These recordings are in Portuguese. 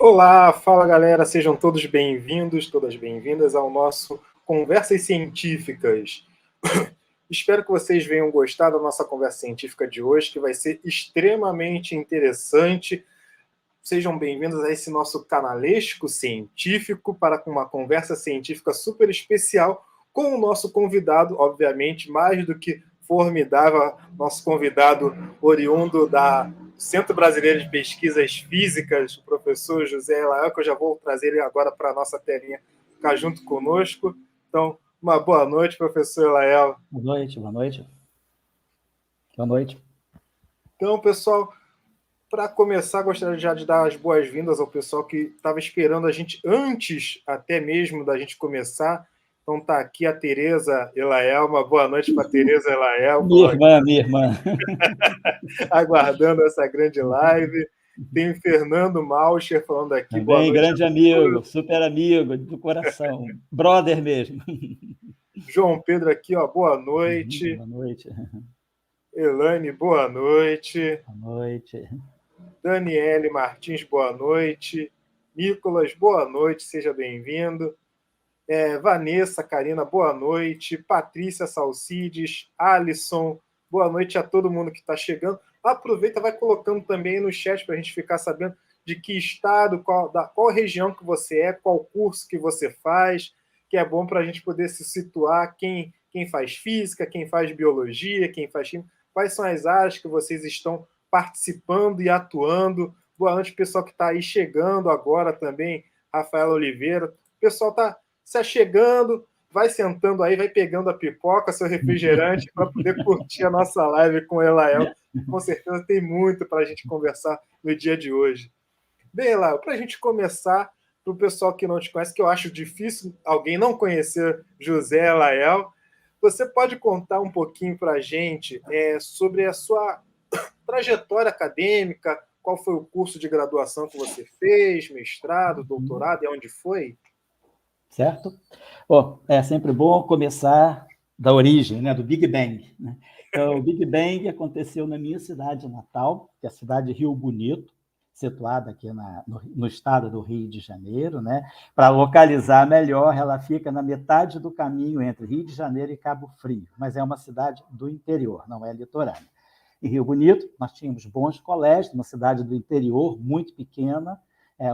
Olá, fala galera, sejam todos bem-vindos, todas bem-vindas ao nosso Conversas Científicas. Espero que vocês venham gostar da nossa conversa científica de hoje, que vai ser extremamente interessante. Sejam bem-vindos a esse nosso canalesco científico para uma conversa científica super especial com o nosso convidado, obviamente, mais do que formidável, nosso convidado oriundo da Centro Brasileiro de Pesquisas Físicas, o professor José Elael, que eu já vou trazer ele agora para a nossa telinha ficar junto conosco. Então, uma boa noite, professor Elael. Boa noite, boa noite. Boa noite. Então, pessoal, para começar, gostaria já de dar as boas-vindas ao pessoal que estava esperando a gente antes até mesmo da gente começar. Então está aqui a Tereza Elael. Uma boa noite para a Tereza Elael. Minha irmã. Aguardando essa grande live. Tem o Fernando Malcher falando aqui. Também, boa noite. Grande amigo, super amigo do coração, brother mesmo. João Pedro aqui, ó, boa noite. Boa noite. Elaine, boa noite. Boa noite. Daniele Martins, boa noite. Nicolas, boa noite, seja bem-vindo. Vanessa, Karina, boa noite. Patrícia Salcides, Alisson, boa noite a todo mundo que está chegando. Aproveita, vai colocando também no chat para a gente ficar sabendo de que estado, qual região que você é, qual curso que você faz, que é bom para a gente poder se situar quem faz física, quem faz biologia, quem faz química, quais são as áreas que vocês estão participando e atuando. Boa noite, pessoal que está aí chegando agora também, Rafael Oliveira. O pessoal está se achegando, vai sentando aí, vai pegando a pipoca, seu refrigerante, para poder curtir a nossa live com o Elael. Com certeza tem muito para a gente conversar no dia de hoje. Bem, Elael, para a gente começar, para o pessoal que não te conhece, que eu acho difícil alguém não conhecer José Elael, você pode contar um pouquinho para a gente sobre a sua trajetória acadêmica, qual foi o curso de graduação que você fez, mestrado, doutorado, e onde foi? Certo? Bom, é sempre bom começar da origem, né, do Big Bang. Né? Então, o Big Bang aconteceu na minha cidade natal, que é a cidade de Rio Bonito, situada aqui no estado do Rio de Janeiro. Né? Para localizar melhor, ela fica na metade do caminho entre Rio de Janeiro e Cabo Frio, mas é uma cidade do interior, não é litorânea. Em Rio Bonito, nós tínhamos bons colégios, uma cidade do interior, muito pequena,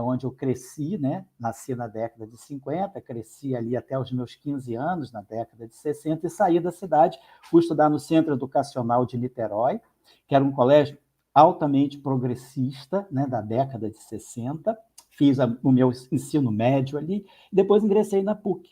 onde eu cresci, né? Nasci na década de 50, cresci ali até os meus 15 anos, na década de 60, e saí da cidade, fui estudar no Centro Educacional de Niterói, que era um colégio altamente progressista, né? Da década de 60, fiz o meu ensino médio ali, e depois ingressei na PUC,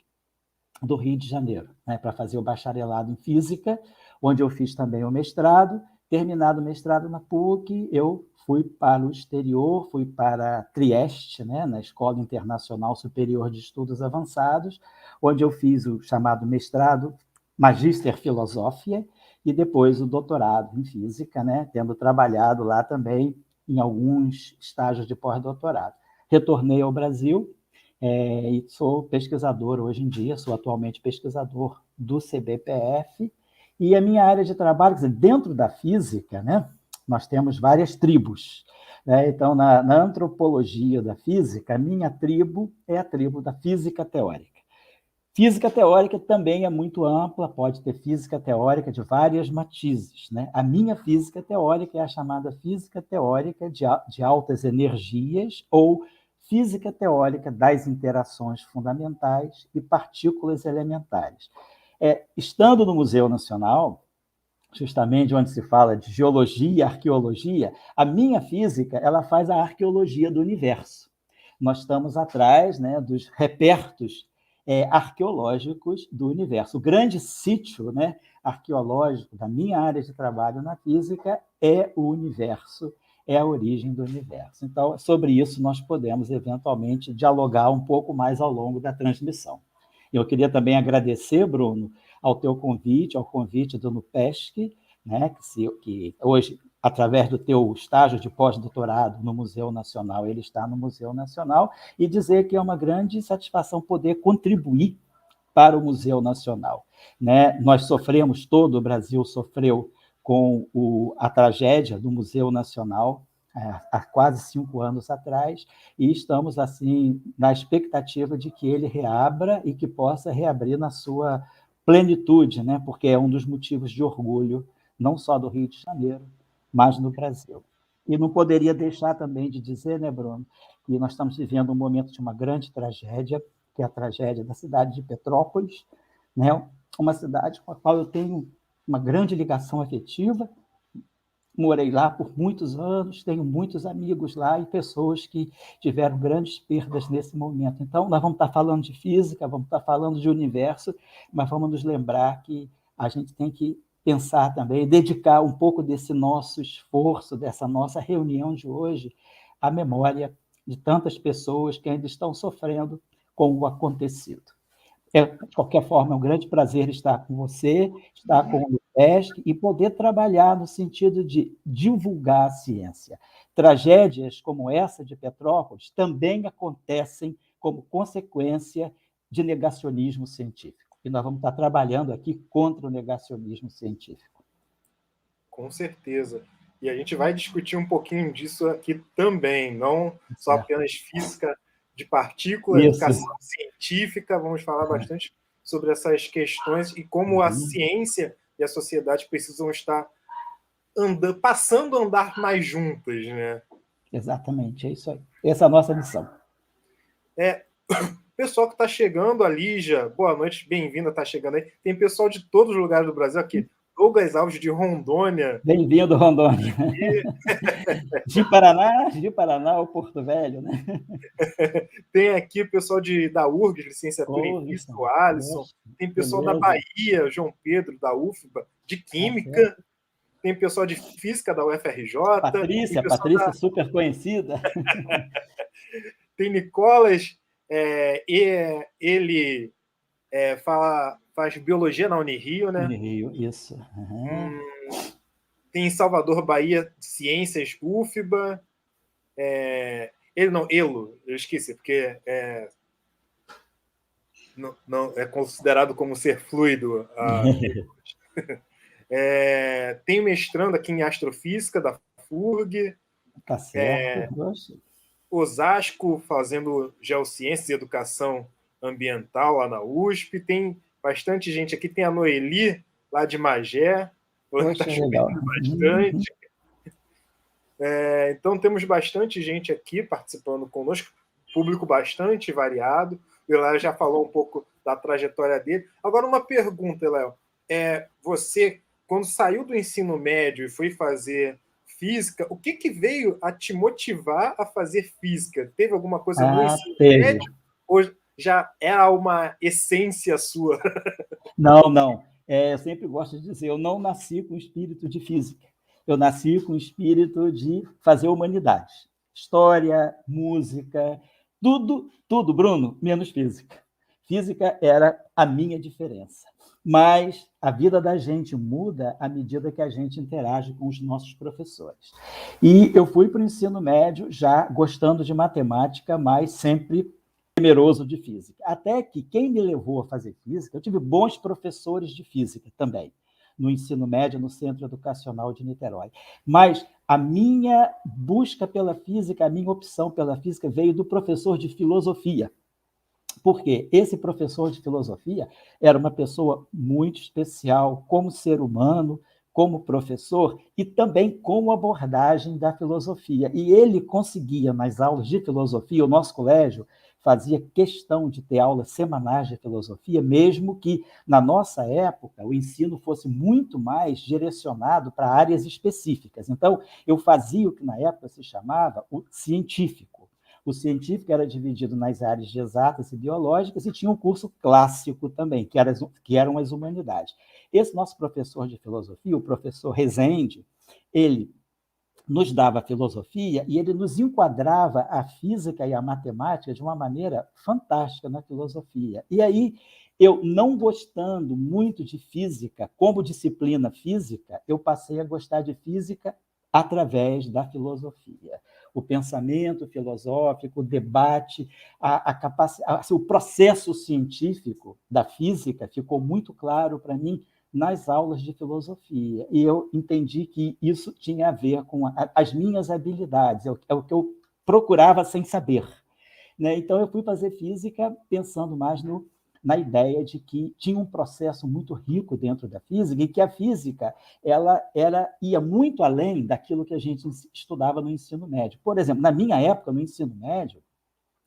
do Rio de Janeiro, né? Para fazer o bacharelado em Física, onde eu fiz também o mestrado. Terminado o mestrado na PUC, eu fui para o exterior, fui para Trieste, né, na Escola Internacional Superior de Estudos Avançados, onde eu fiz o chamado mestrado Magíster Filosofia e depois o doutorado em Física, né, tendo trabalhado lá também em alguns estágios de pós-doutorado. Retornei ao Brasil e sou pesquisador hoje em dia, sou atualmente pesquisador do CBPF, e a minha área de trabalho, quer dizer, dentro da física, né, nós temos várias tribos. Né? Então, na antropologia da física, a minha tribo é a tribo da física teórica. Física teórica também é muito ampla, pode ter física teórica de várias matizes. Né? A minha física teórica é a chamada física teórica de altas energias ou física teórica das interações fundamentais e partículas elementares. Estando no Museu Nacional, justamente onde se fala de geologia e arqueologia, a minha física ela faz a arqueologia do universo. Nós estamos atrás, né, dos repertos arqueológicos do universo. O grande sítio, né, arqueológico da minha área de trabalho na física é o universo, é a origem do universo. Então, sobre isso, nós podemos, eventualmente, dialogar um pouco mais ao longo da transmissão. Eu queria também agradecer, Bruno, ao teu convite, ao convite do NUPESC, né, que hoje, através do teu estágio de pós-doutorado no Museu Nacional, ele está no Museu Nacional, e dizer que é uma grande satisfação poder contribuir para o Museu Nacional. Né? Nós sofremos, todo o Brasil sofreu com a tragédia do Museu Nacional, há quase 5 anos atrás, e estamos, assim, na expectativa de que ele reabra e que possa reabrir na sua plenitude, né? Porque é um dos motivos de orgulho, não só do Rio de Janeiro, mas no Brasil. E não poderia deixar também de dizer, né, Bruno, que nós estamos vivendo um momento de uma grande tragédia, que é a tragédia da cidade de Petrópolis, né? Uma cidade com a qual eu tenho uma grande ligação afetiva. Morei lá por muitos anos, tenho muitos amigos lá e pessoas que tiveram grandes perdas nesse momento. Então, nós vamos estar falando de física, vamos estar falando de universo, mas vamos nos lembrar que a gente tem que pensar também, dedicar um pouco desse nosso esforço, dessa nossa reunião de hoje, à memória de tantas pessoas que ainda estão sofrendo com o acontecido. De qualquer forma, é um grande prazer estar com você, estar com o UFESC e poder trabalhar no sentido de divulgar a ciência. Tragédias como essa de Petrópolis também acontecem como consequência de negacionismo científico. E nós vamos estar trabalhando aqui contra o negacionismo científico. Com certeza. E a gente vai discutir um pouquinho disso aqui também, não só apenas física de partícula, educação científica, vamos falar bastante sobre essas questões e como a ciência e a sociedade precisam estar passando a andar mais juntas, né? Exatamente, é isso aí. Essa é a nossa missão. Pessoal que está chegando, a Lígia, boa noite, bem-vinda, está chegando aí. Tem pessoal de todos os lugares do Brasil aqui. Douglas Alves, de Rondônia. Bem-vindo, Rondônia. De Paraná ao Porto Velho, né? Tem aqui o pessoal da URGS, licenciatura em Física, o Alisson. Tem pessoal da Bahia, João Pedro, da UFBA, de Química. Tem pessoal de Física da UFRJ. Patrícia, super conhecida. Tem Nicolas, ele faz biologia na Unirio, né? Unirio, isso. Tem em Salvador, Bahia, Ciências, UFBA. Eu esqueci, porque não é considerado como ser fluido. Tem mestrando aqui em Astrofísica, da FURG. Tá certo. Osasco, fazendo Geociências e Educação Ambiental lá na USP. Tem bastante gente aqui. Tem a Noeli, lá de Magé. Está chovendo bastante. Então, temos bastante gente aqui participando conosco, público bastante variado. O Léo já falou um pouco da trajetória dele. Agora, uma pergunta, Léo. Você, quando saiu do ensino médio e foi fazer física, o que veio a te motivar a fazer física? Teve alguma coisa no ensino médio? Ou já era uma essência sua? Não. Eu sempre gosto de dizer, eu não nasci com espírito de física. Eu nasci com o espírito de fazer humanidades. História, música, tudo, Bruno, menos física. Física era a minha diferença. Mas a vida da gente muda à medida que a gente interage com os nossos professores. E eu fui para o ensino médio já gostando de matemática, mas sempre temeroso de física. Até que quem me levou a fazer física, eu tive bons professores de física também, no ensino médio, no Centro Educacional de Niterói. Mas a minha busca pela física, a minha opção pela física veio do professor de filosofia. Porque esse professor de filosofia era uma pessoa muito especial como ser humano, como professor e também como abordagem da filosofia. E ele conseguia, nas aulas de filosofia, o nosso colégio fazia questão de ter aulas semanais de filosofia, mesmo que, na nossa época, o ensino fosse muito mais direcionado para áreas específicas. Então, eu fazia o que na época se chamava o científico. O científico era dividido nas áreas de exatas e biológicas e tinha um curso clássico também, que eram as humanidades. Esse nosso professor de filosofia, o professor Rezende, ele nos dava filosofia e ele nos enquadrava a física e a matemática de uma maneira fantástica na filosofia. E aí, eu não gostando muito de física como disciplina física, eu passei a gostar de física através da filosofia. O pensamento filosófico, o debate, o processo científico da física ficou muito claro para mim nas aulas de filosofia. E eu entendi que isso tinha a ver com as minhas habilidades, é o que eu procurava sem saber. Né? Então, eu fui fazer física pensando mais na ideia de que tinha um processo muito rico dentro da física e que a física ia muito além daquilo que a gente estudava no ensino médio. Por exemplo, na minha época, no ensino médio,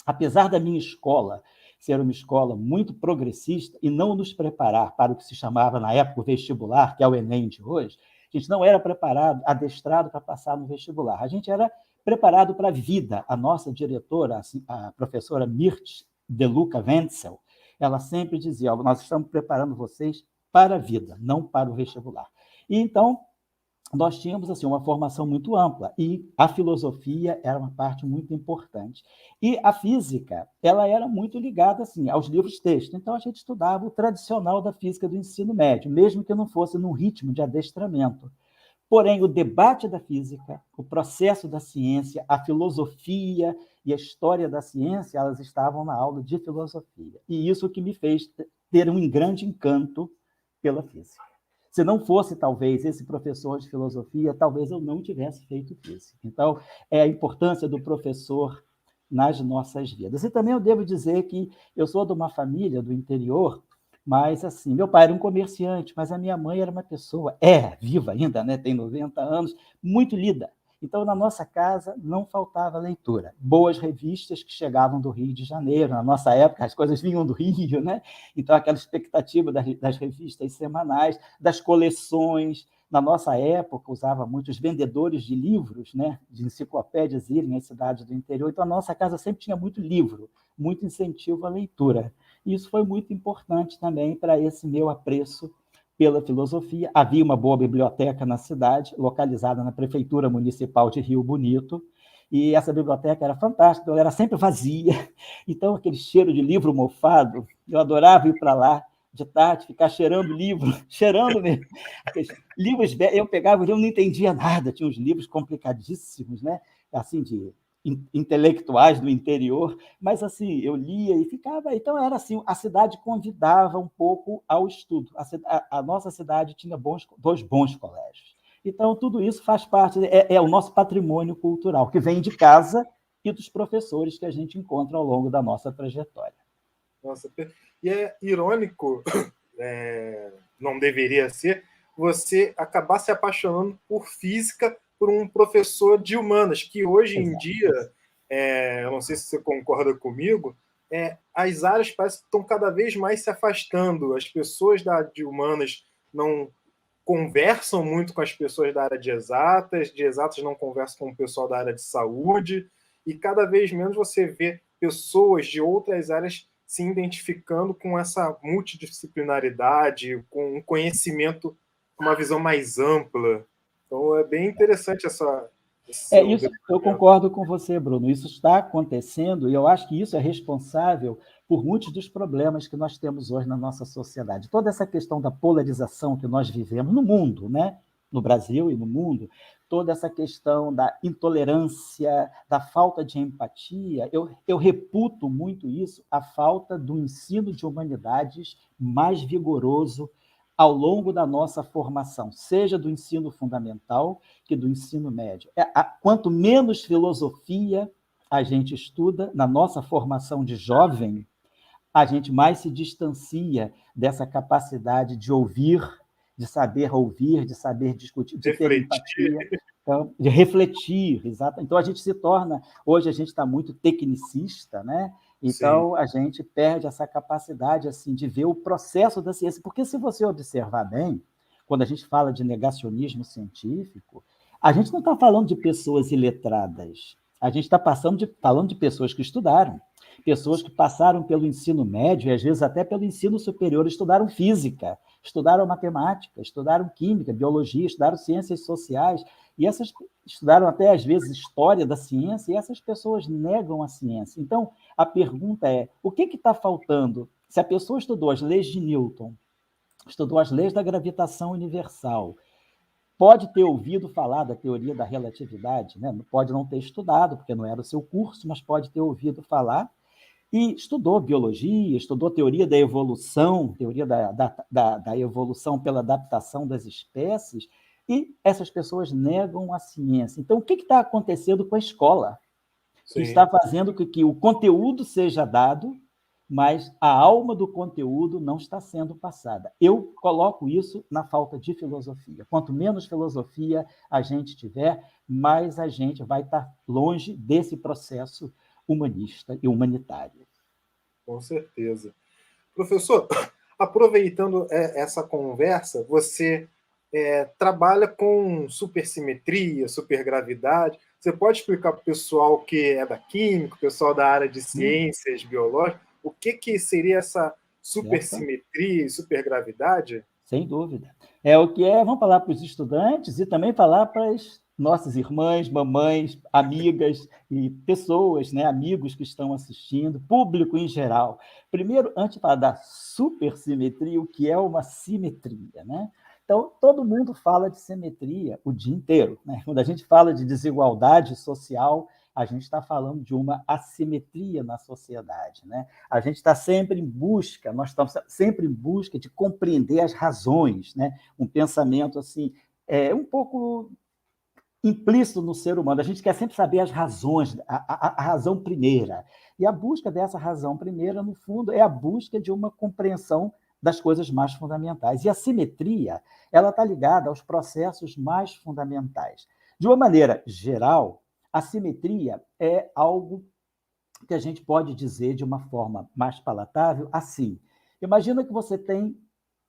apesar da minha escola ser uma escola muito progressista e não nos preparar para o que se chamava na época o vestibular, que é o Enem de hoje, a gente não era preparado, adestrado para passar no vestibular. A gente era preparado para a vida. A nossa diretora, a professora Mirth de Luca Wenzel, ela sempre dizia: nós estamos preparando vocês para a vida, não para o vestibular. E então, nós tínhamos assim uma formação muito ampla e a filosofia era uma parte muito importante. E a física, ela era muito ligada assim aos livros de texto. Então a gente estudava o tradicional da física do ensino médio, mesmo que não fosse num ritmo de adestramento. Porém, o debate da física, o processo da ciência, a filosofia e a história da ciência, elas estavam na aula de filosofia. E isso que me fez ter um grande encanto pela física. Se não fosse, talvez, esse professor de filosofia, talvez eu não tivesse feito física. Então, é a importância do professor nas nossas vidas. E também eu devo dizer que eu sou de uma família do interior, mas, assim, meu pai era um comerciante, mas a minha mãe era uma pessoa, viva ainda, né? Tem 90 anos, muito lida. Então, na nossa casa, não faltava leitura. Boas revistas que chegavam do Rio de Janeiro. Na nossa época, as coisas vinham do Rio, né? Então, aquela expectativa das revistas semanais, das coleções. Na nossa época, usava muitos vendedores de livros, né? De enciclopédias irem às cidades do interior. Então, a nossa casa sempre tinha muito livro, muito incentivo à leitura. E isso foi muito importante também para esse meu apreço pela filosofia. Havia uma boa biblioteca na cidade, localizada na Prefeitura Municipal de Rio Bonito, e essa biblioteca era fantástica, ela era sempre vazia, então aquele cheiro de livro mofado, eu adorava ir para lá de tarde, ficar cheirando livro, cheirando mesmo. Aqueles livros, eu pegava, eu não entendia nada, tinha uns livros complicadíssimos, né? Assim, de intelectuais do interior, mas assim, eu lia e ficava, então era assim, a cidade convidava um pouco ao estudo, a nossa cidade tinha dois bons colégios, então tudo isso faz parte, é o nosso patrimônio cultural, que vem de casa e dos professores que a gente encontra ao longo da nossa trajetória. Nossa, e é irônico, não deveria ser, você acabar se apaixonando por física por um professor de humanas, que hoje em dia, eu não sei se você concorda comigo, as áreas parecem que estão cada vez mais se afastando. As pessoas de humanas não conversam muito com as pessoas da área de exatas não conversam com o pessoal da área de saúde, e cada vez menos você vê pessoas de outras áreas se identificando com essa multidisciplinaridade, com um conhecimento, uma visão mais ampla. Então, é bem interessante Isso, eu concordo com você, Bruno. Isso está acontecendo e eu acho que isso é responsável por muitos dos problemas que nós temos hoje na nossa sociedade. Toda essa questão da polarização que nós vivemos no mundo, né? No Brasil e no mundo, toda essa questão da intolerância, da falta de empatia, eu reputo muito isso, a falta do ensino de humanidades mais vigoroso ao longo da nossa formação, seja do ensino fundamental que do ensino médio. Quanto menos filosofia a gente estuda na nossa formação de jovem, a gente mais se distancia dessa capacidade de ouvir, de saber discutir, de ter empatia, então, de refletir, exato. Então a gente se torna, hoje a gente está muito tecnicista, né? Então a gente perde essa capacidade assim de ver o processo da ciência, porque se você observar bem, quando a gente fala de negacionismo científico, a gente não está falando de pessoas iletradas, a gente está falando de pessoas que estudaram, pessoas que passaram pelo ensino médio e às vezes até pelo ensino superior, estudaram física, estudaram matemática, estudaram química, biologia, estudaram ciências sociais, e estudaram até às vezes história da ciência, e essas pessoas negam a ciência. Então, a pergunta é, o que está faltando? Se a pessoa estudou as leis de Newton, estudou as leis da gravitação universal, pode ter ouvido falar da teoria da relatividade, né? Pode não ter estudado, porque não era o seu curso, mas pode ter ouvido falar. e estudou biologia, estudou teoria da evolução, teoria da evolução pela adaptação das espécies, e essas pessoas negam a ciência. Então, o que está acontecendo com a escola? Que Sim. está fazendo com que o conteúdo seja dado, mas a alma do conteúdo não está sendo passada. Eu coloco isso na falta de filosofia. Quanto menos filosofia a gente tiver, mais a gente vai estar longe desse processo humanista e humanitário. Com certeza. Professor, aproveitando essa conversa, você trabalha com supersimetria, supergravidade. Você pode explicar para o pessoal que é da química, o pessoal da área de ciências biológicas, o que seria essa supersimetria e supergravidade? Sem dúvida. É o que é, vamos falar para os estudantes e também falar para as nossas irmãs, mamães, amigas e pessoas, né, amigos que estão assistindo, público em geral. Primeiro, antes de falar da supersimetria, o que é uma simetria, né? Então, todo mundo fala de simetria o dia inteiro, né? Quando a gente fala de desigualdade social, a gente está falando de uma assimetria na sociedade, né? A gente está sempre em busca, nós estamos sempre em busca de compreender as razões, né? Um pensamento assim, um pouco implícito no ser humano. A gente quer sempre saber as razões, a razão primeira. E a busca dessa razão primeira, no fundo, é a busca de uma compreensão das coisas mais fundamentais. E a simetria, ela está ligada aos processos mais fundamentais. De uma maneira geral, a simetria é algo que a gente pode dizer de uma forma mais palatável assim. Imagina que você tem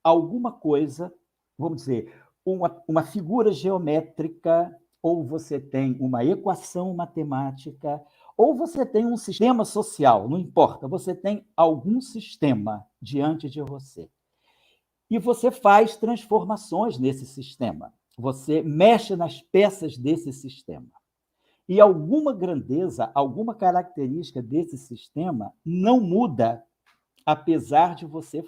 alguma coisa, vamos dizer, uma figura geométrica, ou você tem uma equação matemática, ou você tem um sistema social, não importa, você tem algum sistema diante de você. E você faz transformações nesse sistema. Você mexe nas peças desse sistema. E alguma grandeza, alguma característica desse sistema não muda, apesar de você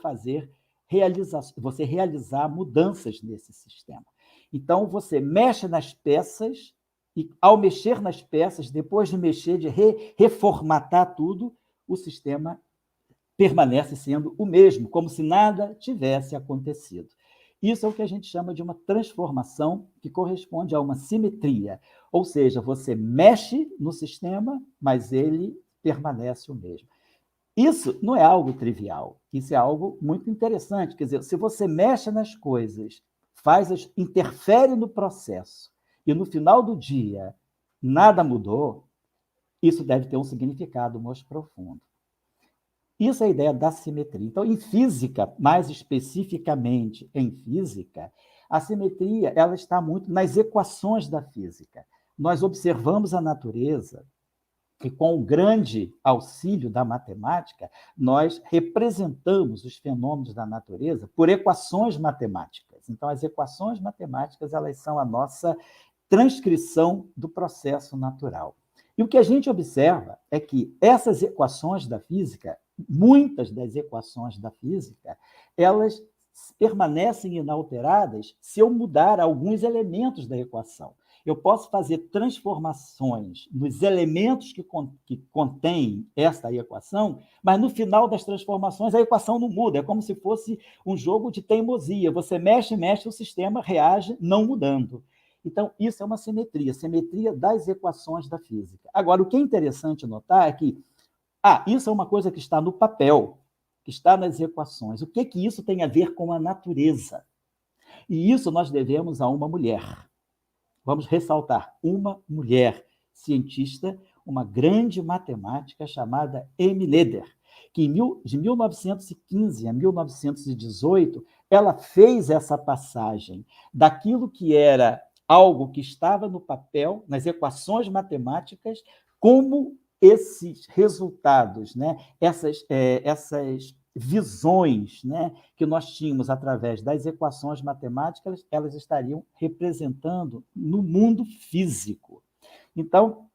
você realizar mudanças nesse sistema. Então, você mexe nas peças, e ao mexer nas peças, depois de mexer, de reformatar tudo, o sistema permanece sendo o mesmo, como se nada tivesse acontecido. Isso é o que a gente chama de uma transformação, que corresponde a uma simetria. Ou seja, você mexe no sistema, mas ele permanece o mesmo. Isso não é algo trivial, isso é algo muito interessante. Quer dizer, se você mexe nas coisas, interfere no processo, e no final do dia nada mudou, isso deve ter um significado mais profundo. Isso é a ideia da simetria. Então, em física, mais especificamente em física, a simetria ela está muito nas equações da física. Nós observamos a natureza e, com o grande auxílio da matemática, nós representamos os fenômenos da natureza por equações matemáticas. Então, as equações matemáticas elas são a nossa transcrição do processo natural. E o que a gente observa é que essas equações da física, muitas das equações da física, elas permanecem inalteradas se eu mudar alguns elementos da equação. Eu posso fazer transformações nos elementos que contêm esta equação, mas no final das transformações a equação não muda. É como se fosse um jogo de teimosia. Você mexe, o sistema reage não mudando. Então, isso é uma simetria das equações da física. Agora, o que é interessante notar é que isso é uma coisa que está no papel, que está nas equações. O que isso tem a ver com a natureza? E isso nós devemos a uma mulher. Vamos ressaltar, uma mulher cientista, uma grande matemática chamada Emmy Noether, que de 1915 a 1918, ela fez essa passagem daquilo que era algo que estava no papel, nas equações matemáticas, como esses resultados, né? essas visões, né, que nós tínhamos através das equações matemáticas, elas estariam representando no mundo físico. Então,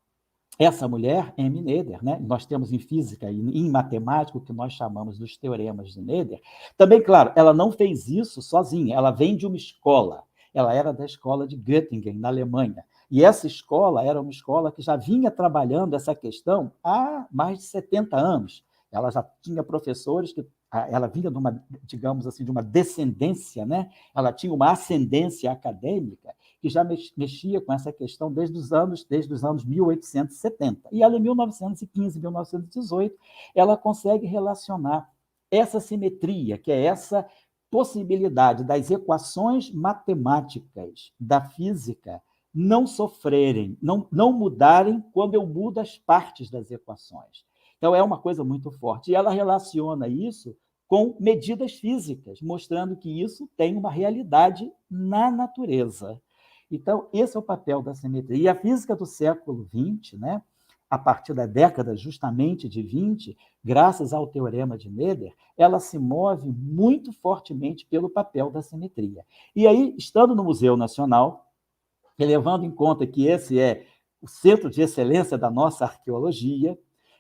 essa mulher, Emmy Noether, né, nós temos em física e em matemática o que nós chamamos dos teoremas de Noether. Também, claro, ela não fez isso sozinha, ela vem de uma escola. Ela era da escola de Göttingen, na Alemanha. E essa escola era uma escola que já vinha trabalhando essa questão há mais de 70 anos. ela já tinha professores que ela vinha de uma, digamos assim, de uma descendência, né? Ela tinha uma ascendência acadêmica que já mexia com essa questão desde os anos 1870. E ela, em 1915, 1918, ela consegue relacionar essa simetria, que é essa possibilidade das equações matemáticas da física não sofrerem, não mudarem quando eu mudo as partes das equações. Então, é uma coisa muito forte. E ela relaciona isso com medidas físicas, mostrando que isso tem uma realidade na natureza. Então, esse é o papel da simetria. E a física do século XX, né, a partir da década justamente de 20, graças ao teorema de Noether, ela se move muito fortemente pelo papel da simetria. E aí, estando no Museu Nacional, e levando em conta que esse é o centro de excelência da nossa arqueologia,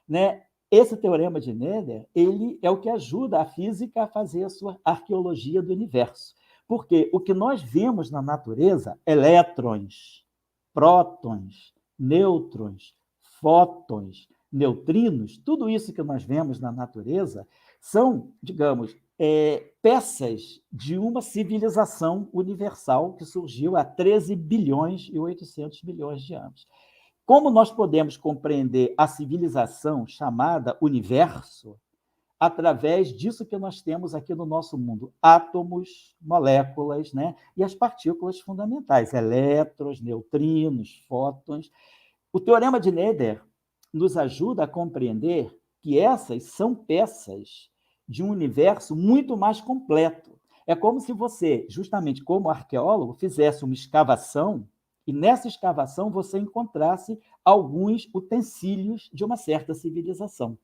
né, esse teorema de Noether, ele é o que ajuda a física a fazer a sua arqueologia do universo. Porque o que nós vemos na natureza, elétrons, prótons, nêutrons, fótons, neutrinos, tudo isso que nós vemos na natureza são, digamos, peças de uma civilização universal que surgiu há 13 bilhões e 800 milhões de anos. Como nós podemos compreender a civilização chamada universo através disso que nós temos aqui no nosso mundo? Átomos, moléculas, né? E as partículas fundamentais, elétrons, neutrinos, fótons. O teorema de Noether nos ajuda a compreender que essas são peças de um universo muito mais completo. É como se você, justamente como arqueólogo, fizesse uma escavação e nessa escavação você encontrasse alguns utensílios de uma certa civilização.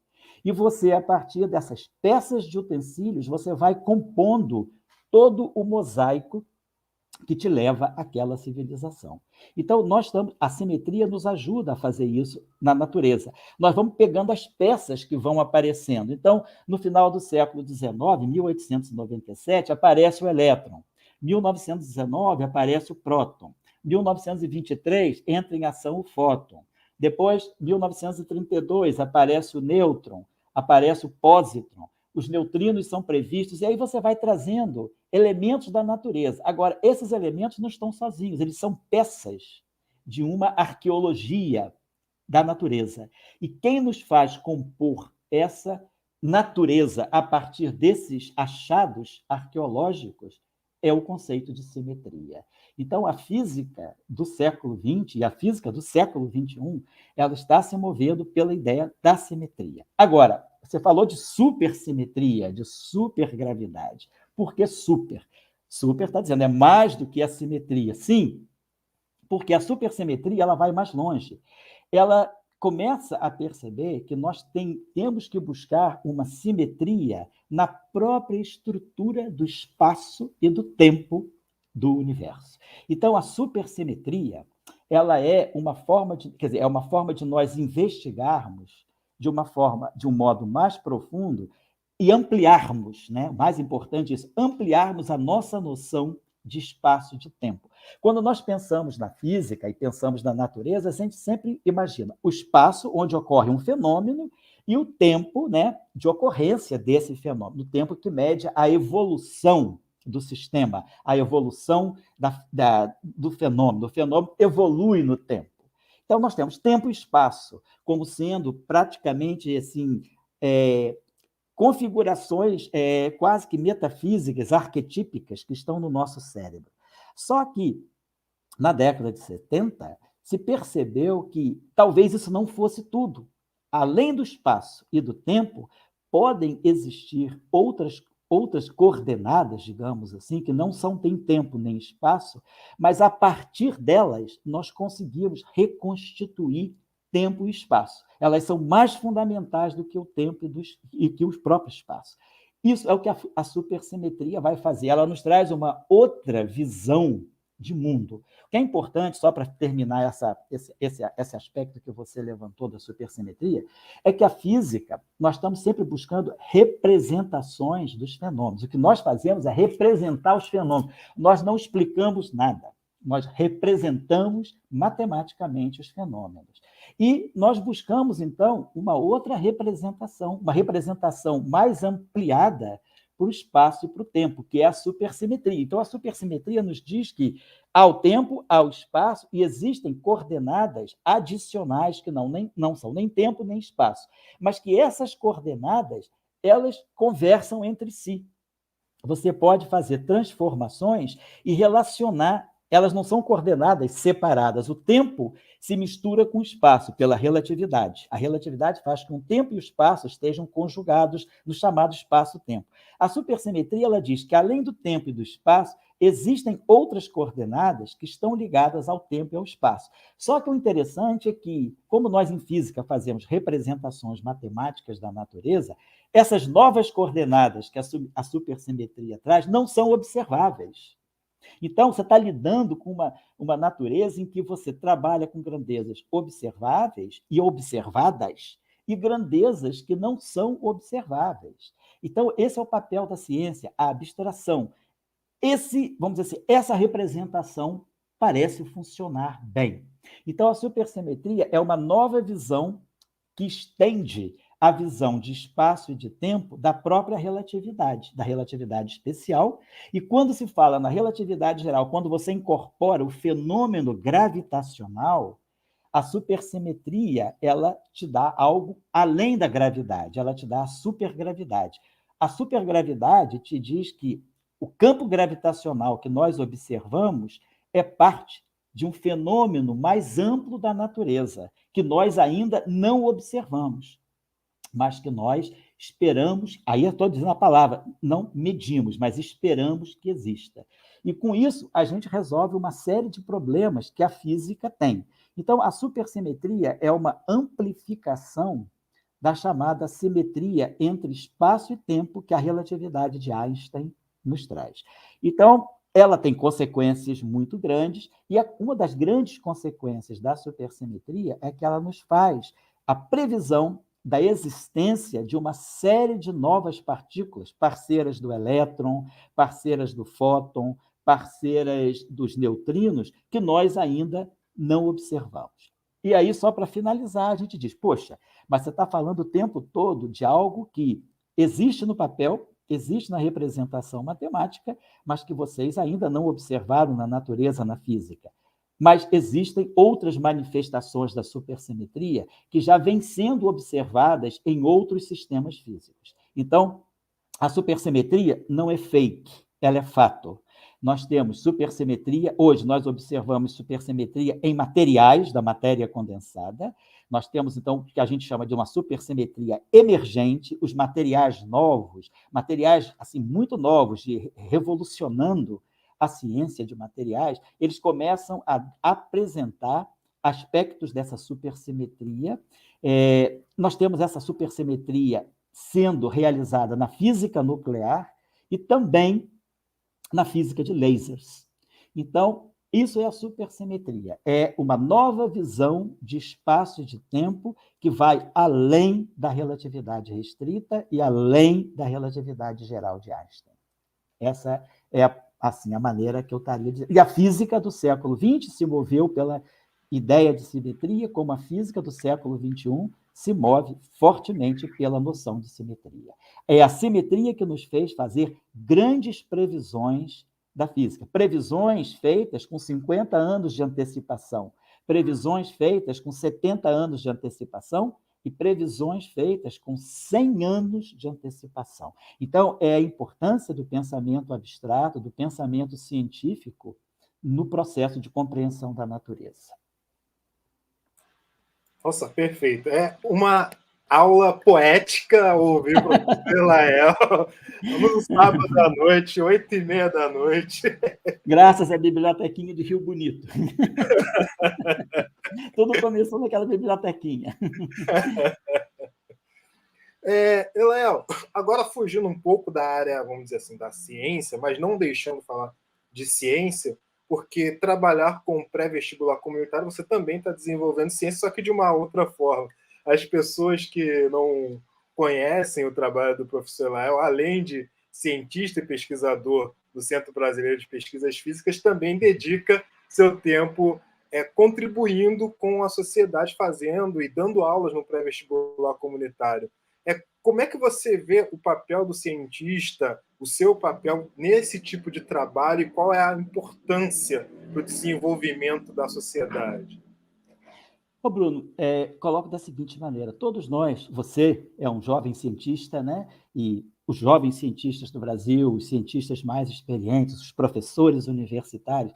E você, a partir dessas peças de utensílios, você vai compondo todo o mosaico que te leva àquela civilização. Então, a simetria nos ajuda a fazer isso na natureza. Nós vamos pegando as peças que vão aparecendo. Então, no final do século XIX, 1897, aparece o elétron. 1919, aparece o próton. 1923, entra em ação o fóton. Depois, 1932, aparece o nêutron, aparece o pósitron. Os neutrinos são previstos, e aí você vai trazendo elementos da natureza. Agora, esses elementos não estão sozinhos, eles são peças de uma arqueologia da natureza. E quem nos faz compor essa natureza a partir desses achados arqueológicos é o conceito de simetria. Então, a física do século XX e a física do século XXI, ela está se movendo pela ideia da simetria. Agora, você falou de supersimetria, de supergravidade. Por que super? Super está dizendo, é mais do que a simetria. Sim, porque a supersimetria ela vai mais longe. Ela começa a perceber que nós temos que buscar uma simetria na própria estrutura do espaço e do tempo do universo. Então, a supersimetria ela é uma forma de nós investigarmos de um modo mais profundo e ampliarmos, né? Mais importante isso, ampliarmos a nossa noção de espaço e de tempo. Quando nós pensamos na física e pensamos na natureza, a gente sempre imagina o espaço onde ocorre um fenômeno e o tempo, né, de ocorrência desse fenômeno, o tempo que mede a evolução do sistema, a evolução do fenômeno. O fenômeno evolui no tempo. Então, nós temos tempo e espaço como sendo praticamente assim, configurações quase que metafísicas, arquetípicas, que estão no nosso cérebro. Só que, na década de 70, se percebeu que talvez isso não fosse tudo. Além do espaço e do tempo, podem existir outras coordenadas, digamos assim, que não são nem tempo nem espaço, mas a partir delas nós conseguimos reconstituir tempo e espaço. Elas são mais fundamentais do que o tempo e que o próprio espaço. Isso é o que a supersimetria vai fazer. Ela nos traz uma outra visão de mundo. O que é importante, só para terminar esse aspecto que você levantou da supersimetria, é que a física, nós estamos sempre buscando representações dos fenômenos. O que nós fazemos é representar os fenômenos. Nós não explicamos nada. nós representamos matematicamente os fenômenos. E nós buscamos, então, uma outra representação, uma representação mais ampliada para o espaço e para o tempo, que é a supersimetria. Então, a supersimetria nos diz que há o tempo, há o espaço, e existem coordenadas adicionais que não são nem tempo nem espaço, mas que essas coordenadas elas conversam entre si. Você pode fazer transformações e relacionar. Elas não são coordenadas separadas. O tempo se mistura com o espaço pela relatividade. A relatividade faz com que o tempo e o espaço estejam conjugados no chamado espaço-tempo. A supersimetria ela diz que, além do tempo e do espaço, existem outras coordenadas que estão ligadas ao tempo e ao espaço. Só que o interessante é que, como nós em física fazemos representações matemáticas da natureza, essas novas coordenadas que a supersimetria traz não são observáveis. Então, você está lidando com uma natureza em que você trabalha com grandezas observáveis e observadas e grandezas que não são observáveis. Então, esse é o papel da ciência, a abstração. Vamos dizer assim, essa representação parece funcionar bem. Então, a supersimetria é uma nova visão que estende a visão de espaço e de tempo da própria relatividade, da relatividade especial. E quando se fala na relatividade geral, quando você incorpora o fenômeno gravitacional, a supersimetria, ela te dá algo além da gravidade, ela te dá a supergravidade. A supergravidade te diz que o campo gravitacional que nós observamos é parte de um fenômeno mais amplo da natureza, que nós ainda não observamos, mas que nós esperamos, aí eu estou dizendo a palavra, não medimos, mas esperamos que exista. E com isso, a gente resolve uma série de problemas que a física tem. Então, a supersimetria é uma amplificação da chamada simetria entre espaço e tempo que a relatividade de Einstein nos traz. Então, ela tem consequências muito grandes, e uma das grandes consequências da supersimetria é que ela nos faz a previsão da existência de uma série de novas partículas, parceiras do elétron, parceiras do fóton, parceiras dos neutrinos, que nós ainda não observamos. E aí, só para finalizar, a gente diz, poxa, mas você está falando o tempo todo de algo que existe no papel, existe na representação matemática, mas que vocês ainda não observaram na natureza, na física. Mas existem outras manifestações da supersimetria que já vêm sendo observadas em outros sistemas físicos. Então, a supersimetria não é fake, ela é fato. Nós temos supersimetria, hoje nós observamos supersimetria em materiais da matéria condensada. Nós temos, então, o que a gente chama de uma supersimetria emergente, os materiais novos, materiais assim, muito novos, revolucionando a ciência de materiais, eles começam a apresentar aspectos dessa supersimetria. Nós temos essa supersimetria sendo realizada na física nuclear e também na física de lasers. Então, isso é a supersimetria. É uma nova visão de espaço e de tempo que vai além da relatividade restrita e além da relatividade geral de Einstein. Essa é assim, a maneira que eu estaria dizendo. E a física do século XX se moveu pela ideia de simetria, como a física do século XXI se move fortemente pela noção de simetria. É a simetria que nos fez fazer grandes previsões da física. Previsões feitas com 50 anos de antecipação, previsões feitas com 70 anos de antecipação e previsões feitas com 100 anos de antecipação. Então, é a importância do pensamento abstrato, do pensamento científico no processo de compreensão da natureza. Nossa, perfeito. É uma aula poética ouvir o professor Lael no sábado à noite, 8h30 da. Graças à bibliotequinha de Rio Bonito. Tudo começou naquela bibliotequinha. Lael, agora fugindo um pouco da área, vamos dizer assim, da ciência, mas não deixando de falar de ciência, porque trabalhar com pré-vestibular comunitário, você também está desenvolvendo ciência, só que de uma outra forma. As pessoas que não conhecem o trabalho do professor Lael, além de cientista e pesquisador do Centro Brasileiro de Pesquisas Físicas, também dedica seu tempo contribuindo com a sociedade, fazendo e dando aulas no pré-vestibular comunitário. Como é que você vê o papel do cientista, o seu papel nesse tipo de trabalho e qual é a importância para o desenvolvimento da sociedade? Ô Bruno, coloco da seguinte maneira: todos nós, você é um jovem cientista, né? E os jovens cientistas do Brasil, os cientistas mais experientes, os professores universitários,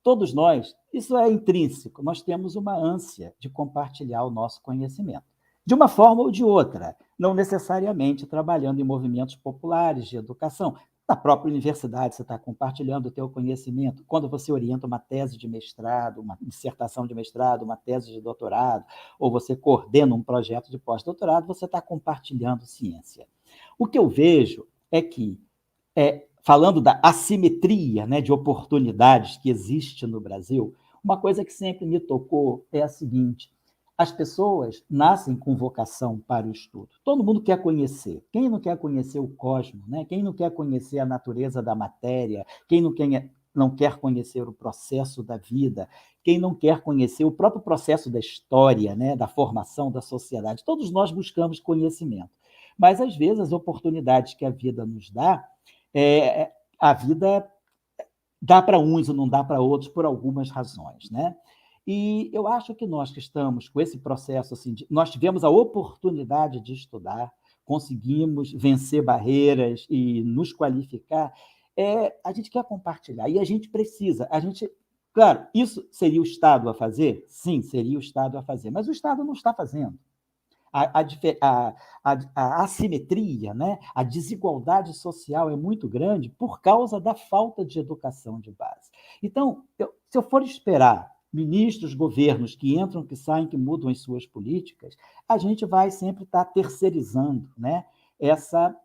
todos nós, isso é intrínseco, nós temos uma ânsia de compartilhar o nosso conhecimento, de uma forma ou de outra, não necessariamente trabalhando em movimentos populares de educação. Na própria universidade, você está compartilhando o teu conhecimento. Quando você orienta uma tese de mestrado, uma dissertação de mestrado, uma tese de doutorado, ou você coordena um projeto de pós-doutorado, você está compartilhando ciência. O que eu vejo é que, falando da assimetria, né, de oportunidades que existe no Brasil, uma coisa que sempre me tocou é a seguinte: as pessoas nascem com vocação para o estudo. Todo mundo quer conhecer. Quem não quer conhecer o cosmos, né? Quem não quer conhecer a natureza da matéria? Quem não quer conhecer o processo da vida? Quem não quer conhecer o próprio processo da história, né? Da formação da sociedade? Todos nós buscamos conhecimento. Mas, às vezes, as oportunidades que a vida nos dá, a vida dá para uns e não dá para outros por algumas razões, né? E eu acho que nós que estamos com esse processo, assim, nós tivemos a oportunidade de estudar, conseguimos vencer barreiras e nos qualificar, a gente quer compartilhar e a gente precisa. Claro, isso seria o Estado a fazer? Sim, seria o Estado a fazer, mas o Estado não está fazendo. A assimetria, né? A desigualdade social é muito grande por causa da falta de educação de base. Então, se eu for esperar ministros, governos que entram, que saem, que mudam as suas políticas, a gente vai sempre estar terceirizando, né, essa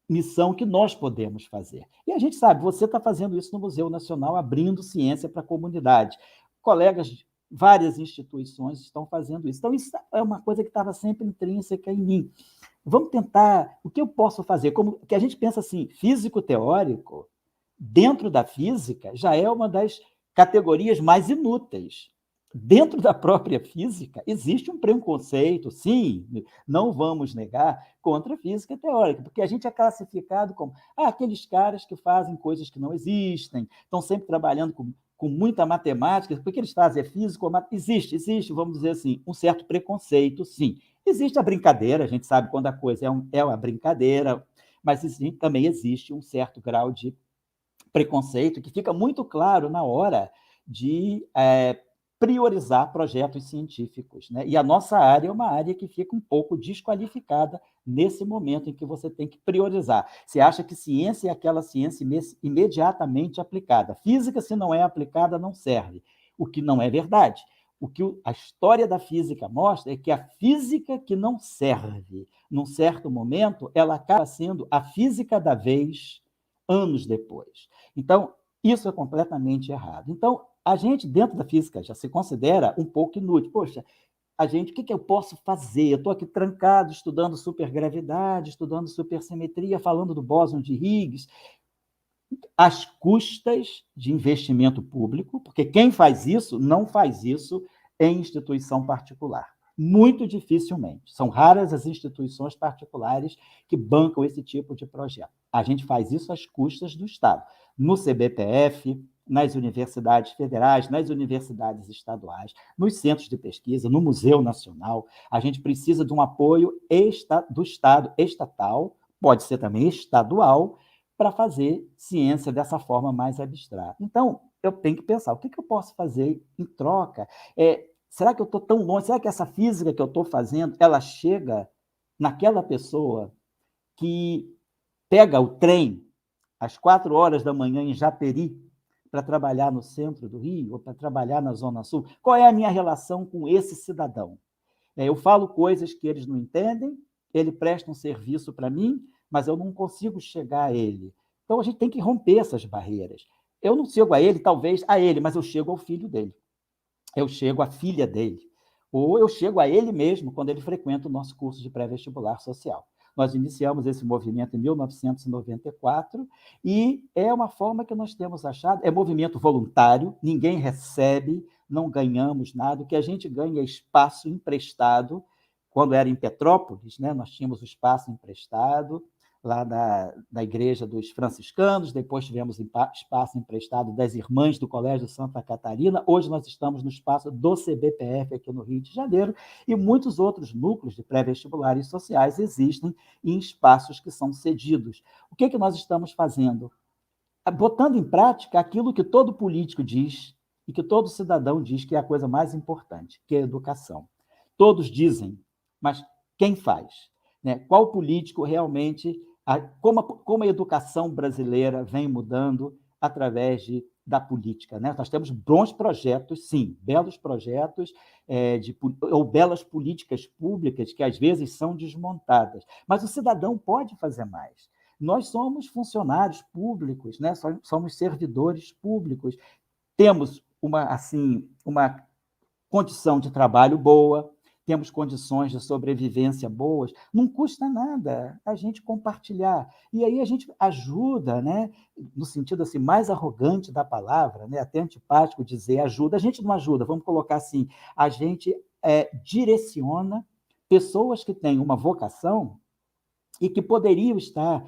missão que nós podemos fazer. E a gente sabe, você está fazendo isso no Museu Nacional, abrindo ciência para a comunidade. Colegas, várias instituições estão fazendo isso. Então, isso é uma coisa que estava sempre intrínseca em mim. Vamos tentar, o que eu posso fazer? Como que a gente pensa assim, físico teórico, dentro da física, já é uma das categorias mais inúteis. Dentro da própria física, existe um preconceito, sim, não vamos negar, contra a física teórica, porque a gente é classificado como aqueles caras que fazem coisas que não existem, estão sempre trabalhando com muita matemática, porque eles fazem física ou matemática. Existe, vamos dizer assim, um certo preconceito, sim. Existe a brincadeira, a gente sabe quando a coisa é uma brincadeira, mas também existe um certo grau de preconceito que fica muito claro na hora de priorizar projetos científicos, né? E a nossa área é uma área que fica um pouco desqualificada nesse momento em que você tem que priorizar. Você acha que ciência é aquela ciência imediatamente aplicada. Física, se não é aplicada, não serve. O que não é verdade. O que a história da física mostra é que a física que não serve, num certo momento, ela acaba sendo a física da vez anos depois. Então, isso é completamente errado. Então, a gente, dentro da física, já se considera um pouco inútil. Poxa, o que eu posso fazer? Eu estou aqui trancado, estudando supergravidade, estudando supersimetria, falando do bóson de Higgs, às custas de investimento público, porque quem faz isso não faz isso em instituição particular. Muito dificilmente. São raras as instituições particulares que bancam esse tipo de projeto. A gente faz isso às custas do Estado. No CBPF, nas universidades federais, nas universidades estaduais, nos centros de pesquisa, no Museu Nacional. A gente precisa de um apoio do Estado, estatal, pode ser também estadual, para fazer ciência dessa forma mais abstrata. Então, eu tenho que pensar, o que eu posso fazer em troca? Será que eu estou tão longe? Será que essa física que eu estou fazendo, ela chega naquela pessoa que pega o trem às 4 horas da manhã em Japeri para trabalhar no centro do Rio ou para trabalhar na Zona Sul? Qual é a minha relação com esse cidadão? Eu falo coisas que eles não entendem, ele presta um serviço para mim, mas eu não consigo chegar a ele. Então, a gente tem que romper essas barreiras. Eu não chego a ele, talvez a ele, mas eu chego ao filho dele. Eu chego à filha dele. Ou eu chego a ele mesmo quando ele frequenta o nosso curso de pré-vestibular social. Nós iniciamos esse movimento em 1994 e é uma forma que nós temos achado, é movimento voluntário, ninguém recebe, não ganhamos nada, o que a gente ganha é espaço emprestado. Quando era em Petrópolis, né, nós tínhamos o espaço emprestado, lá da Igreja dos Franciscanos, depois tivemos espaço emprestado das Irmãs do Colégio Santa Catarina, hoje nós estamos no espaço do CBPF aqui no Rio de Janeiro, e muitos outros núcleos de pré-vestibulares sociais existem em espaços que são cedidos. O que nós estamos fazendo? Botando em prática aquilo que todo político diz e que todo cidadão diz que é a coisa mais importante, que é a educação. Todos dizem, mas quem faz? Né? Qual político realmente... Como a educação brasileira vem mudando através da política. Né? Nós temos bons projetos, sim, belos projetos, ou belas políticas públicas que às vezes são desmontadas, mas o cidadão pode fazer mais. Nós somos funcionários públicos, né? Somos servidores públicos, temos uma condição de trabalho boa, temos condições de sobrevivência boas, não custa nada a gente compartilhar. E aí a gente ajuda, né? No sentido assim, mais arrogante da palavra, né? Até antipático dizer ajuda. A gente não ajuda, vamos colocar assim, a gente direciona pessoas que têm uma vocação e que poderiam estar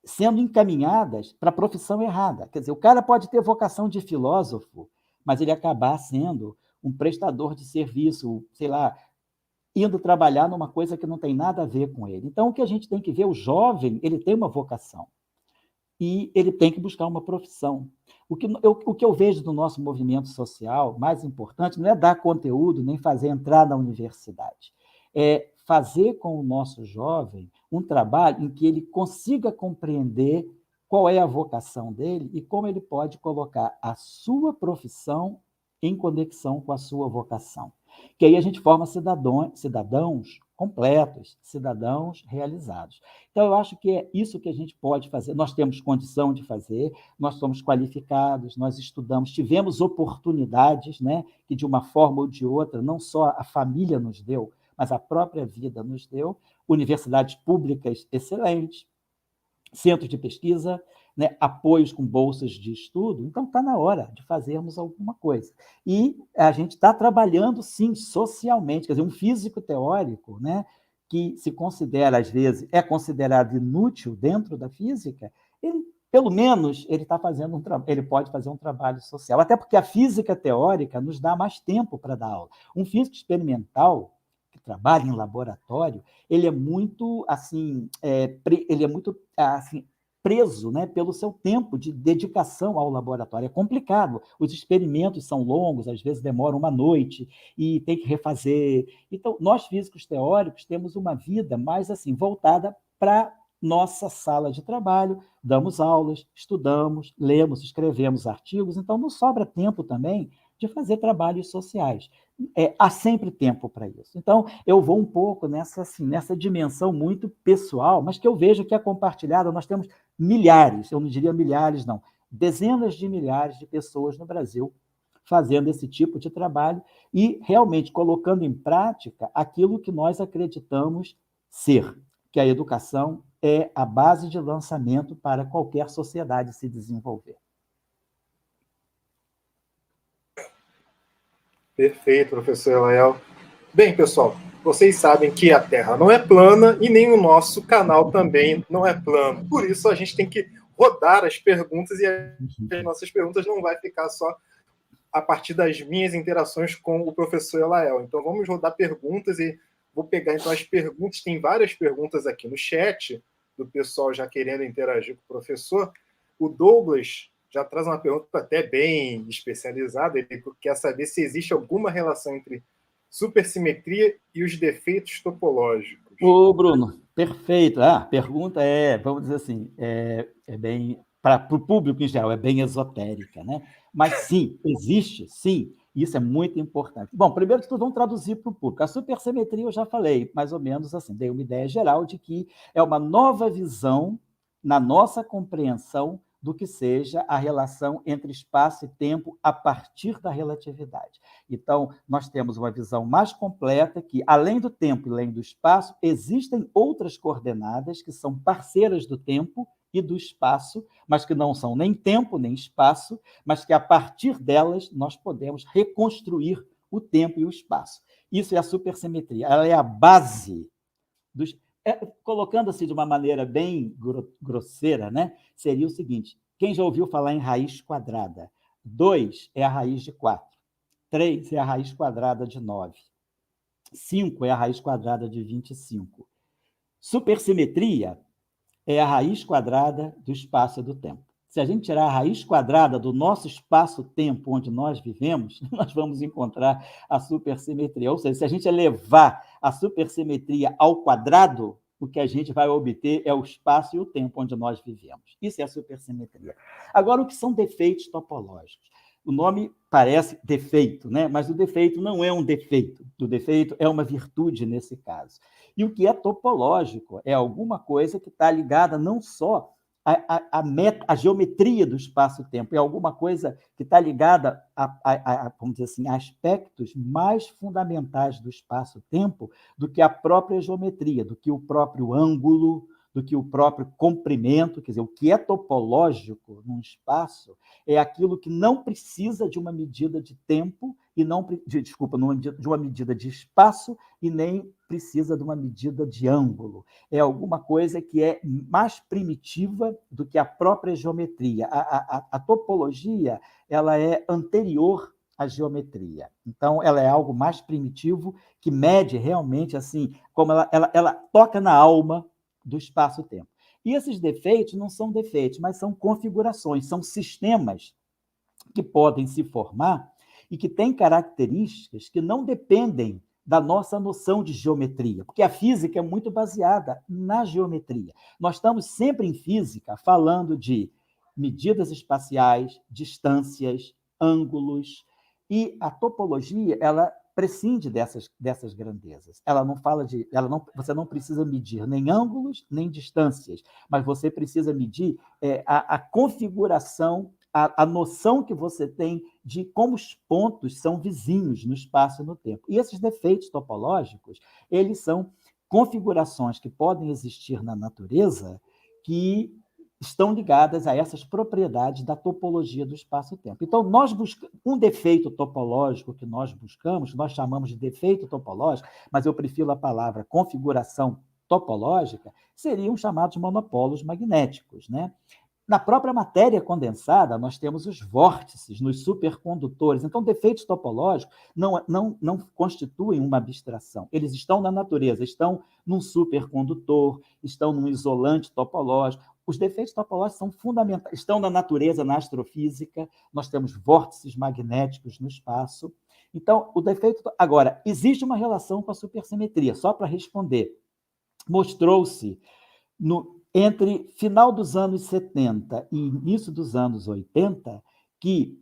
sendo encaminhadas para a profissão errada. Quer dizer, o cara pode ter vocação de filósofo, mas ele acabar sendo um prestador de serviço, sei lá, indo trabalhar numa coisa que não tem nada a ver com ele. Então, o que a gente tem que ver, o jovem, ele tem uma vocação e ele tem que buscar uma profissão. O que eu vejo do nosso movimento social, mais importante, não é dar conteúdo, nem fazer entrar na universidade. É fazer com o nosso jovem um trabalho em que ele consiga compreender qual é a vocação dele e como ele pode colocar a sua profissão em conexão com a sua vocação. Que aí a gente forma cidadãos completos, cidadãos realizados. Então, eu acho que é isso que a gente pode fazer. Nós temos condição de fazer, nós somos qualificados, nós estudamos, tivemos oportunidades, né, que de uma forma ou de outra, não só a família nos deu, mas a própria vida nos deu, universidades públicas excelentes, centros de pesquisa, né, apoios com bolsas de estudo, então está na hora de fazermos alguma coisa. E a gente está trabalhando, sim, socialmente, quer dizer, um físico teórico, né, que se considera, às vezes, é considerado inútil dentro da física, ele, pelo menos, ele pode fazer um trabalho social, até porque a física teórica nos dá mais tempo para dar aula. Um físico experimental, que trabalha em laboratório, ele é muito preso, né, pelo seu tempo de dedicação ao laboratório. É complicado. Os experimentos são longos, às vezes demoram uma noite e tem que refazer. Então, nós físicos teóricos temos uma vida mais assim voltada para nossa sala de trabalho, damos aulas, estudamos, lemos, escrevemos artigos, então não sobra tempo também de fazer trabalhos sociais. Há sempre tempo para isso. Então, eu vou um pouco nessa dimensão muito pessoal, mas que eu vejo que é compartilhada. Nós temos milhares, eu não diria milhares, não, dezenas de milhares de pessoas no Brasil fazendo esse tipo de trabalho e realmente colocando em prática aquilo que nós acreditamos ser, que a educação é a base de lançamento para qualquer sociedade se desenvolver. Perfeito, professor Elael. Bem, pessoal, vocês sabem que a Terra não é plana e nem o nosso canal também não é plano. Por isso, a gente tem que rodar as perguntas e as nossas perguntas não vai ficar só a partir das minhas interações com o professor Elael. Então, vamos rodar perguntas e vou pegar então as perguntas. Tem várias perguntas aqui no chat do pessoal já querendo interagir com o professor. O Douglas já traz uma pergunta até bem especializada. Ele quer saber se existe alguma relação entre supersimetria e os defeitos topológicos. Ô, Bruno, perfeito. A pergunta vamos dizer assim, bem, para o público em geral, é bem esotérica, né? Mas sim, existe, sim. Isso é muito importante. Bom, primeiro de tudo, vamos traduzir para o público. A supersimetria eu já falei, mais ou menos assim, dei uma ideia geral de que é uma nova visão na nossa compreensão do que seja a relação entre espaço e tempo a partir da relatividade. Então, nós temos uma visão mais completa que, além do tempo e além do espaço, existem outras coordenadas que são parceiras do tempo e do espaço, mas que não são nem tempo nem espaço, mas que, a partir delas, nós podemos reconstruir o tempo e o espaço. Isso é a supersimetria, ela é a base dos... colocando assim de uma maneira bem grosseira, né? Seria o seguinte: quem já ouviu falar em raiz quadrada? 2 é a raiz de 4, 3 é a raiz quadrada de 9, 5 é a raiz quadrada de 25. Supersimetria é a raiz quadrada do espaço e do tempo. Se a gente tirar a raiz quadrada do nosso espaço-tempo onde nós vivemos, nós vamos encontrar a supersimetria. Ou seja, se a gente elevar a supersimetria ao quadrado, o que a gente vai obter é o espaço e o tempo onde nós vivemos. Isso é a supersimetria. Agora, o que são defeitos topológicos? O nome parece defeito, né? Mas o defeito não é um defeito. O defeito é uma virtude nesse caso. E o que é topológico é alguma coisa que está ligada não só à geometria do espaço-tempo, é alguma coisa que está ligada vamos dizer assim, a aspectos mais fundamentais do espaço-tempo do que a própria geometria, do que o próprio ângulo, do que o próprio comprimento. Quer dizer, o que é topológico num espaço é aquilo que não precisa de uma medida de tempo e não, desculpa, de uma medida de espaço e nem precisa de uma medida de ângulo. É alguma coisa que é mais primitiva do que a própria geometria. A topologia, ela é anterior à geometria. Então, ela é algo mais primitivo que mede realmente assim, como ela toca na alma do espaço-tempo. E esses defeitos não são defeitos, mas são configurações, são sistemas que podem se formar e que têm características que não dependem da nossa noção de geometria, porque a física é muito baseada na geometria. Nós estamos sempre em física falando de medidas espaciais, distâncias, ângulos, e a topologia, ela prescinde dessas grandezas. Ela não fala de... você não precisa medir nem ângulos, nem distâncias, mas você precisa medir a configuração, a noção que você tem de como os pontos são vizinhos no espaço e no tempo. E esses defeitos topológicos, eles são configurações que podem existir na natureza que estão ligadas a essas propriedades da topologia do espaço-tempo. Então, nós buscamos um defeito topológico que nós buscamos, nós chamamos de defeito topológico, mas eu prefiro a palavra configuração topológica, seriam chamados monopolos magnéticos, né? Na própria matéria condensada, nós temos os vórtices nos supercondutores. Então, defeitos topológicos não constituem uma abstração. Eles estão na natureza, estão num supercondutor, estão num isolante topológico. Os defeitos topológicos são fundamentais, estão na natureza, na astrofísica, nós temos vórtices magnéticos no espaço. Então, o defeito... Agora, existe uma relação com a supersimetria, só para responder. Mostrou-se entre final dos anos 70 e início dos anos 80, que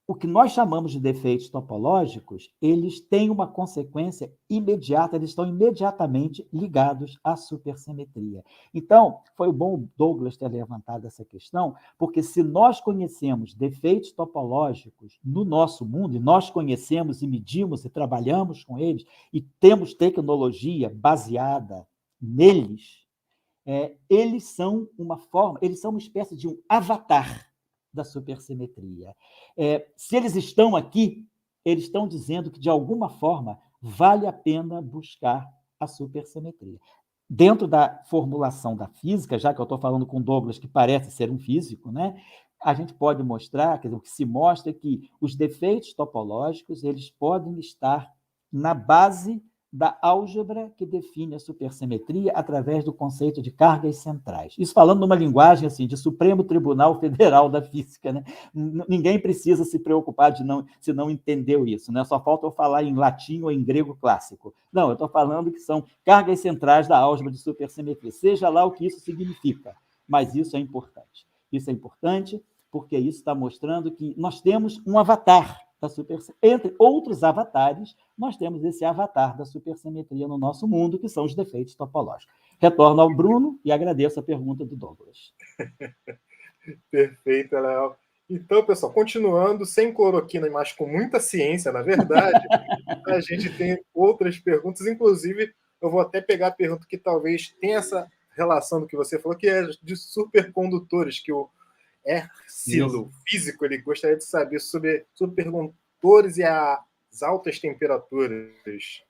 o que nós chamamos de defeitos topológicos, eles têm uma consequência imediata, eles estão imediatamente ligados à supersimetria. Então, foi bom o Douglas ter levantado essa questão, porque se nós conhecemos defeitos topológicos no nosso mundo, e nós conhecemos e medimos e trabalhamos com eles, e temos tecnologia baseada neles, eles são eles são uma espécie de um avatar da supersimetria. Se eles estão aqui, eles estão dizendo que, de alguma forma, vale a pena buscar a supersimetria. Dentro da formulação da física, já que eu estou falando com Douglas, que parece ser um físico, né, a gente pode mostrar, quer dizer, o que se mostra é que os defeitos topológicos eles podem estar na base da álgebra que define a supersimetria através do conceito de cargas centrais. Isso falando numa linguagem assim, de Supremo Tribunal Federal da Física. Né? Ninguém precisa se preocupar se não entendeu isso. Né? Só falta eu falar em latim ou em grego clássico. Não, eu estou falando que são cargas centrais da álgebra de supersimetria, seja lá o que isso significa. Mas isso é importante. Isso é importante porque isso está mostrando que nós temos um avatar da supersimetria. Entre outros avatares, nós temos esse avatar da supersimetria no nosso mundo, que são os defeitos topológicos. Retorno ao Bruno e agradeço a pergunta do Douglas. Perfeito, Léo. Então, pessoal, continuando, sem cloroquina, mas com muita ciência, na verdade, a gente tem outras perguntas, inclusive, eu vou até pegar a pergunta que talvez tenha essa relação do que você falou, que é de supercondutores, que o Isso. Ercílio, físico, ele gostaria de saber sobre supercondutores e as altas temperaturas.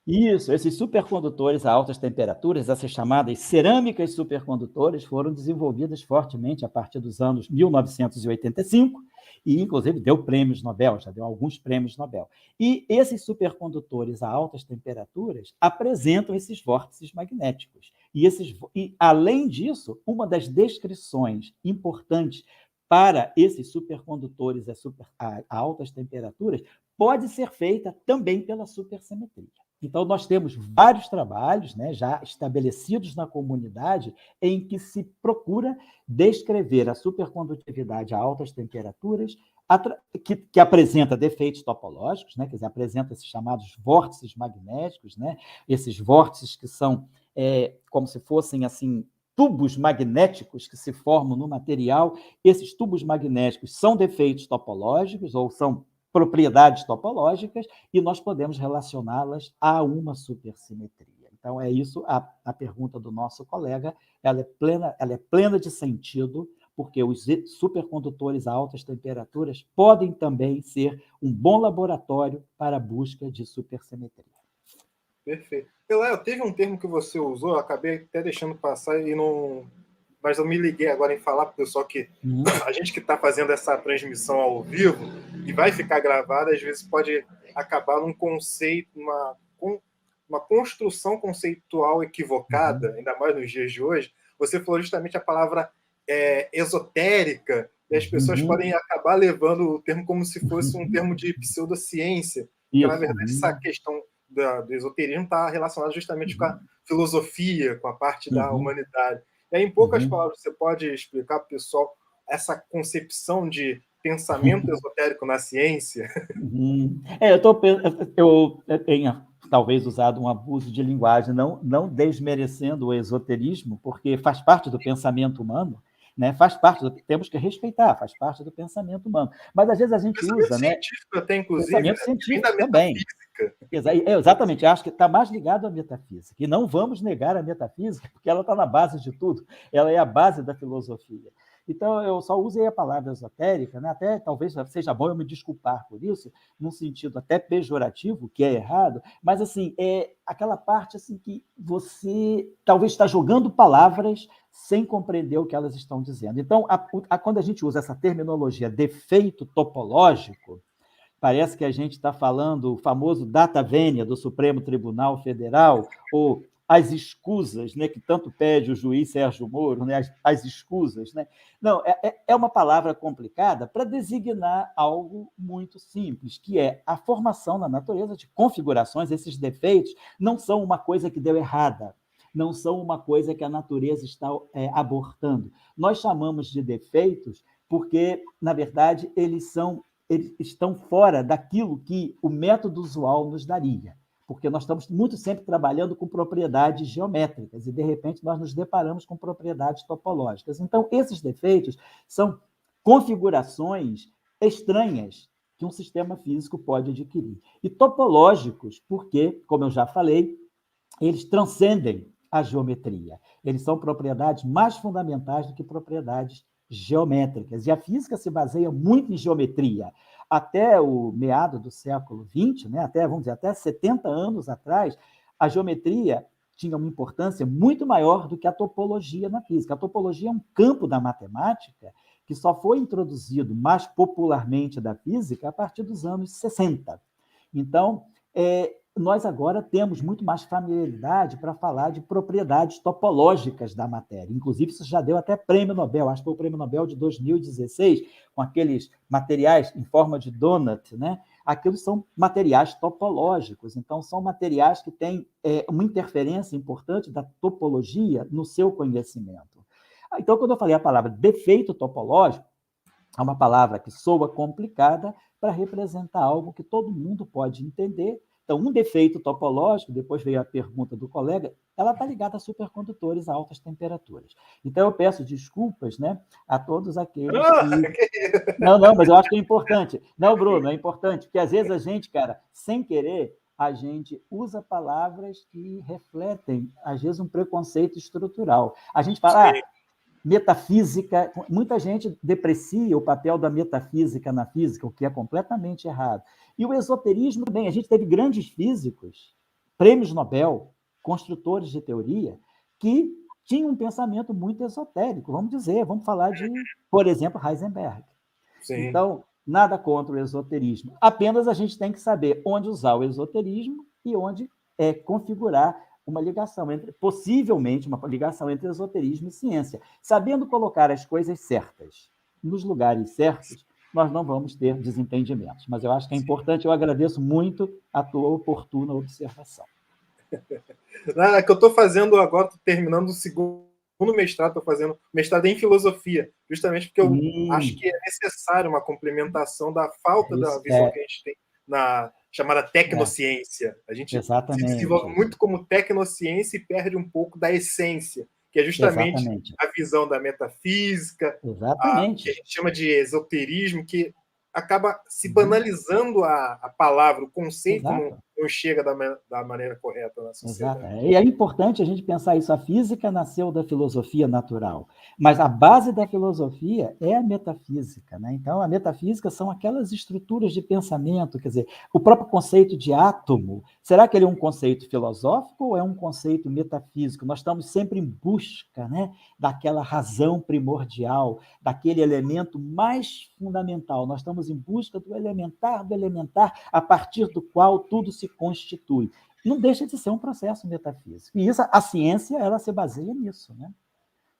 Isso, esses supercondutores a altas temperaturas, essas chamadas cerâmicas supercondutores, foram desenvolvidas fortemente a partir dos anos 1985 e, inclusive, deu prêmios Nobel, já deu alguns prêmios Nobel. E esses supercondutores a altas temperaturas apresentam esses vórtices magnéticos. E, além disso, uma das descrições importantes para esses supercondutores a altas temperaturas pode ser feita também pela supersimetria. Então, nós temos vários trabalhos, né, já estabelecidos na comunidade em que se procura descrever a supercondutividade a altas temperaturas, que apresenta defeitos topológicos, né, quer dizer, apresenta esses chamados vórtices magnéticos, né, esses vórtices que são como se fossem assim tubos magnéticos que se formam no material. Esses tubos magnéticos são defeitos topológicos ou são propriedades topológicas e nós podemos relacioná-las a uma supersimetria. Então, é isso a pergunta do nosso colega, ela é plena de sentido, porque os supercondutores a altas temperaturas podem também ser um bom laboratório para a busca de supersimetria. Perfeito. Léo, teve um termo que você usou, eu acabei até deixando passar e não. Mas eu me liguei agora em falar para o pessoal que a gente que está fazendo essa transmissão ao vivo e vai ficar gravada, às vezes pode acabar num conceito, uma construção conceitual equivocada, ainda mais nos dias de hoje. Você falou justamente a palavra esotérica, e as pessoas podem acabar levando o termo como se fosse um termo de pseudociência, que na verdade essa questão do esoterismo está relacionada justamente com a filosofia, com a parte da humanidade. E aí, em poucas palavras, você pode explicar para o pessoal essa concepção de pensamento esotérico na ciência? Eu tenho talvez usado um abuso de linguagem, não desmerecendo o esoterismo, porque faz parte do pensamento humano, né? Temos que respeitar, faz parte do pensamento humano. Mas às vezes a gente Pensamento usa, né? científico até, inclusive, Pensamento né? Vem científico da também. metafísica. Exatamente, acho que está mais ligado à metafísica. E não vamos negar a metafísica, porque ela está na base de tudo, ela é a base da filosofia. Então, eu só usei a palavra esotérica, né? Até talvez seja bom eu me desculpar por isso, num sentido até pejorativo, que é errado, mas assim, é aquela parte assim que você talvez está jogando palavras sem compreender o que elas estão dizendo. Então, quando a gente usa essa terminologia defeito topológico, parece que a gente está falando o famoso data venia do Supremo Tribunal Federal, ou as escusas, né, que tanto pede o juiz Sérgio Moro, né, as escusas. Né? Não, é uma palavra complicada para designar algo muito simples, que é a formação na natureza de configurações. Esses defeitos não são uma coisa que deu errada, não são uma coisa que a natureza está abortando. Nós chamamos de defeitos porque, na verdade, eles estão fora daquilo que o método usual nos daria, porque nós estamos muito sempre trabalhando com propriedades geométricas e, de repente, nós nos deparamos com propriedades topológicas. Então, esses defeitos são configurações estranhas que um sistema físico pode adquirir. E topológicos, porque, como eu já falei, eles transcendem a geometria. Eles são propriedades mais fundamentais do que propriedades geométricas. E a física se baseia muito em geometria. Até o meado do século XX, né, vamos dizer, até 70 anos atrás, a geometria tinha uma importância muito maior do que a topologia na física. A topologia é um campo da matemática que só foi introduzido mais popularmente da física a partir dos anos 60. Então, nós agora temos muito mais familiaridade para falar de propriedades topológicas da matéria. Inclusive, isso já deu até prêmio Nobel, acho que foi o prêmio Nobel de 2016, com aqueles materiais em forma de donut, né? Aqueles são materiais topológicos, então são materiais que têm uma interferência importante da topologia no seu conhecimento. Então, quando eu falei a palavra defeito topológico, é uma palavra que soa complicada para representar algo que todo mundo pode entender, Então, um defeito topológico, depois veio a pergunta do colega, ela está ligada a supercondutores a altas temperaturas. Então, eu peço desculpas, né, a todos aqueles que... Não, mas eu acho que é importante. Não, Bruno, é importante, porque às vezes a gente, cara, sem querer, a gente usa palavras que refletem, às vezes, um preconceito estrutural. A gente fala, metafísica, muita gente deprecia o papel da metafísica na física, o que é completamente errado. E o esoterismo também, a gente teve grandes físicos, prêmios Nobel, construtores de teoria, que tinham um pensamento muito esotérico, vamos falar de, por exemplo, Heisenberg. Sim. Então, nada contra o esoterismo, apenas a gente tem que saber onde usar o esoterismo e onde configurar uma ligação possivelmente uma ligação entre esoterismo e ciência. Sabendo colocar as coisas certas nos lugares certos, nós não vamos ter desentendimentos. Mas eu acho que é importante, eu agradeço muito a tua oportuna observação. É que eu estou fazendo agora, estou terminando o segundo mestrado, estou fazendo mestrado em filosofia, justamente porque eu acho que é necessário uma complementação da falta da visão que a gente tem na chamada tecnociência. A gente se desenvolve muito como tecnociência e perde um pouco da essência, que é justamente a visão da metafísica, que a gente chama de esoterismo, que acaba se banalizando a palavra, o conceito não chega da maneira correta na sociedade. Exato. E é importante a gente pensar isso. A física nasceu da filosofia natural, mas a base da filosofia é a metafísica, né? Então, a metafísica são aquelas estruturas de pensamento, quer dizer, o próprio conceito de átomo, será que ele é um conceito filosófico ou é um conceito metafísico? Nós estamos sempre em busca, né, daquela razão primordial, daquele elemento mais fundamental. Nós estamos em busca do elementar, a partir do qual tudo se constitui. Não deixa de ser um processo metafísico. E isso, a ciência, ela se baseia nisso, né?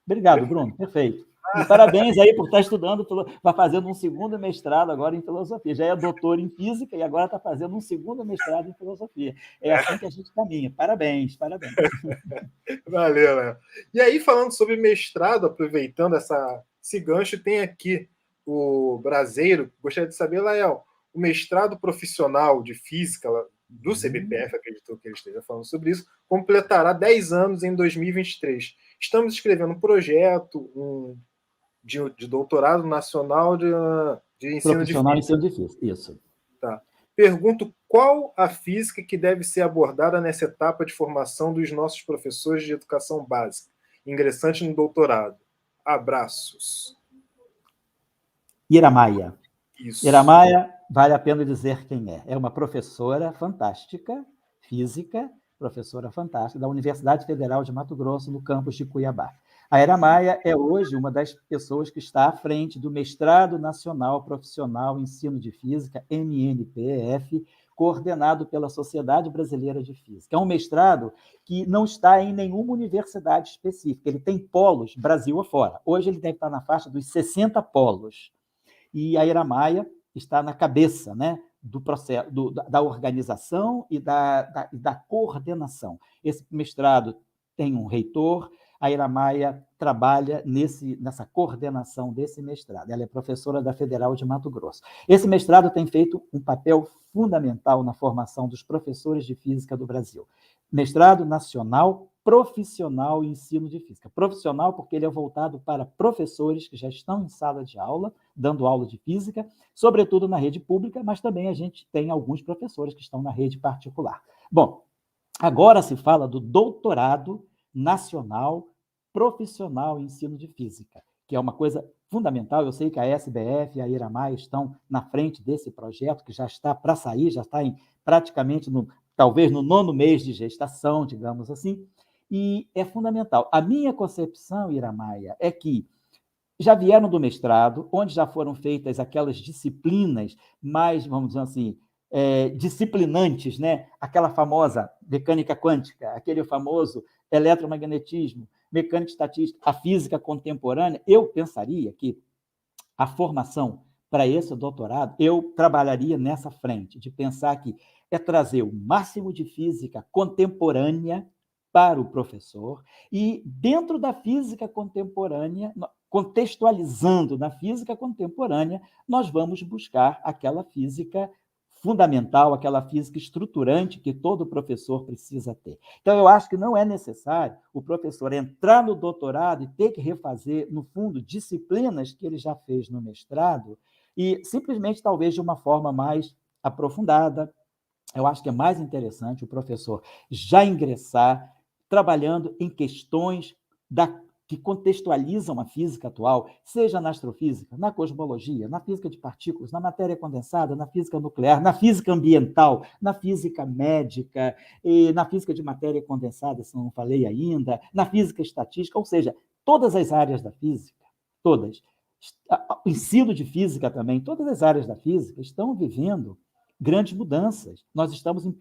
Obrigado, Bruno. Perfeito. E parabéns aí por estar estudando, vai fazendo um segundo mestrado agora em filosofia. Já é doutor em física e agora está fazendo um segundo mestrado em filosofia. É assim que a gente caminha. Parabéns. Valeu, Léo. E aí, falando sobre mestrado, aproveitando esse gancho, tem aqui o Braseiro. Gostaria de saber, Léo, o mestrado profissional de física do CBPF, acredito que ele esteja falando sobre isso, completará 10 anos em 2023. Estamos escrevendo um projeto de doutorado nacional de ensino de física. Profissional em ensino de física, isso. Tá. Pergunto qual a física que deve ser abordada nessa etapa de formação dos nossos professores de educação básica, ingressantes no doutorado. Abraços. Ira Maia. Isso. Ira Maia, vale a pena dizer quem é. É uma professora fantástica, física, professora fantástica, da Universidade Federal de Mato Grosso, no campus de Cuiabá. A Ira Maia é hoje uma das pessoas que está à frente do Mestrado Nacional Profissional em Ensino de Física, MNPF, coordenado pela Sociedade Brasileira de Física. É um mestrado que não está em nenhuma universidade específica, ele tem polos, Brasil afora. Hoje ele deve estar na faixa dos 60 polos. E a Ira Maia está na cabeça, né, do processo, da organização e da coordenação. Esse mestrado tem um reitor, a Ira Maia trabalha nessa coordenação desse mestrado. Ela é professora da Federal de Mato Grosso. Esse mestrado tem feito um papel fundamental na formação dos professores de física do Brasil. Mestrado nacional profissional em ensino de física. Profissional porque ele é voltado para professores que já estão em sala de aula, dando aula de física, sobretudo na rede pública, mas também a gente tem alguns professores que estão na rede particular. Bom, agora se fala do doutorado nacional profissional em ensino de física, que é uma coisa fundamental. Eu sei que a SBF e a Ira Maia estão na frente desse projeto, que já está para sair, já está praticamente, talvez no 9º mês de gestação, digamos assim, e é fundamental. A minha concepção, Ira Maia, é que já vieram do mestrado, onde já foram feitas aquelas disciplinas mais, vamos dizer assim, disciplinantes, né? Aquela famosa mecânica quântica, aquele famoso eletromagnetismo, mecânica estatística, a física contemporânea. Eu pensaria que a formação para esse doutorado, eu trabalharia nessa frente, de pensar que é trazer o máximo de física contemporânea para o professor, e dentro da física contemporânea, contextualizando na física contemporânea, nós vamos buscar aquela física fundamental, aquela física estruturante que todo professor precisa ter. Então, eu acho que não é necessário o professor entrar no doutorado e ter que refazer, no fundo, disciplinas que ele já fez no mestrado, e simplesmente, talvez, de uma forma mais aprofundada. Eu acho que é mais interessante o professor já ingressar trabalhando em questões que contextualizam a física atual, seja na astrofísica, na cosmologia, na física de partículas, na matéria condensada, na física nuclear, na física ambiental, na física médica, e na física de matéria condensada, se não falei ainda, na física estatística, ou seja, todas as áreas da física, todas, o ensino de física também, todas as áreas da física estão vivendo grandes mudanças. Nós estamos em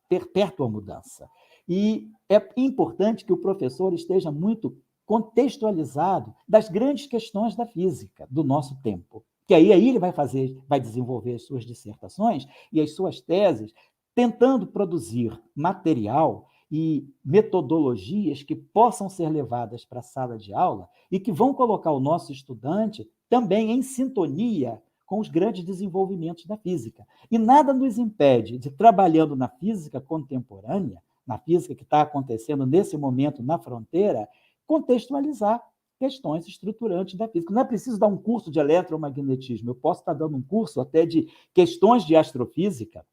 perpétua mudança. E é importante que o professor esteja muito contextualizado das grandes questões da física do nosso tempo. Que aí ele vai desenvolver as suas dissertações e as suas teses, tentando produzir material e metodologias que possam ser levadas para a sala de aula e que vão colocar o nosso estudante também em sintonia com os grandes desenvolvimentos da física. E nada nos impede de, trabalhando na física contemporânea, na física que está acontecendo nesse momento na fronteira, contextualizar questões estruturantes da física. Não é preciso dar um curso de eletromagnetismo, eu posso estar dando um curso até de questões de astrofísica,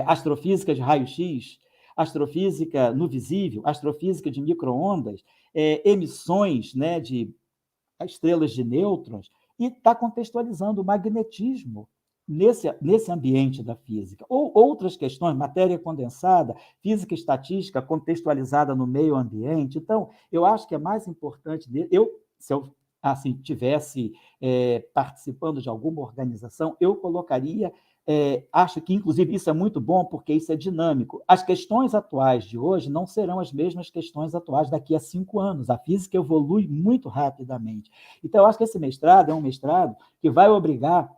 astrofísica de raio-x, astrofísica no visível, astrofísica de micro-ondas, emissões, né, de estrelas de nêutrons, e está contextualizando o magnetismo nesse ambiente da física. Ou outras questões, matéria condensada, física estatística contextualizada no meio ambiente. Então, eu acho que é mais importante, se eu assim, tivesse participando de alguma organização, eu colocaria, acho que, inclusive, isso é muito bom, porque isso é dinâmico. As questões atuais de hoje não serão as mesmas questões atuais daqui a 5 anos. A física evolui muito rapidamente. Então, eu acho que esse mestrado é um mestrado que vai obrigar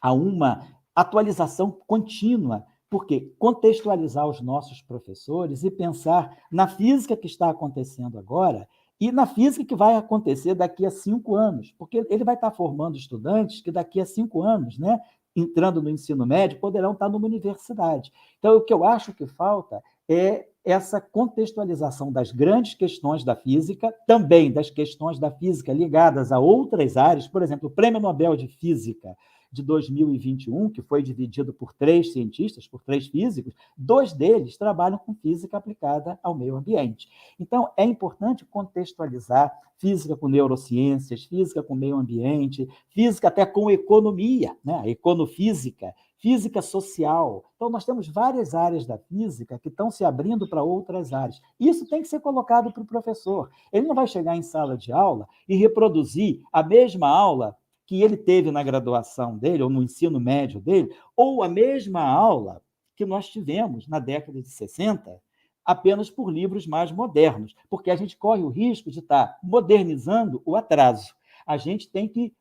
a uma atualização contínua, porque contextualizar os nossos professores e pensar na física que está acontecendo agora e na física que vai acontecer daqui a 5 anos, porque ele vai estar formando estudantes que daqui a 5 anos, né, entrando no ensino médio, poderão estar numa universidade. Então, o que eu acho que falta é essa contextualização das grandes questões da física, também das questões da física ligadas a outras áreas, por exemplo, o Prêmio Nobel de Física de 2021, que foi dividido por 3 cientistas, por 3 físicos, 2 deles trabalham com física aplicada ao meio ambiente. Então, é importante contextualizar física com neurociências, física com meio ambiente, física até com economia, né? A econofísica, física social. Então, nós temos várias áreas da física que estão se abrindo para outras áreas. Isso tem que ser colocado para o professor. Ele não vai chegar em sala de aula e reproduzir a mesma aula que ele teve na graduação dele, ou no ensino médio dele, ou a mesma aula que nós tivemos na década de 60, apenas por livros mais modernos, porque a gente corre o risco de estar modernizando o atraso. A gente tem que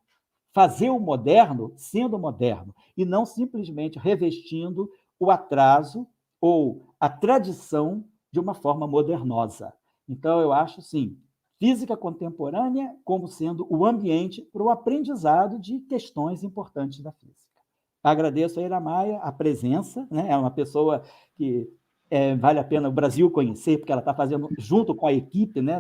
fazer o moderno sendo moderno, e não simplesmente revestindo o atraso ou a tradição de uma forma modernosa. Então, eu acho, sim, física contemporânea como sendo o ambiente para o aprendizado de questões importantes da física. Agradeço a Ira Maia a presença, né? É uma pessoa que vale a pena o Brasil conhecer, porque ela está fazendo, junto com a equipe, né,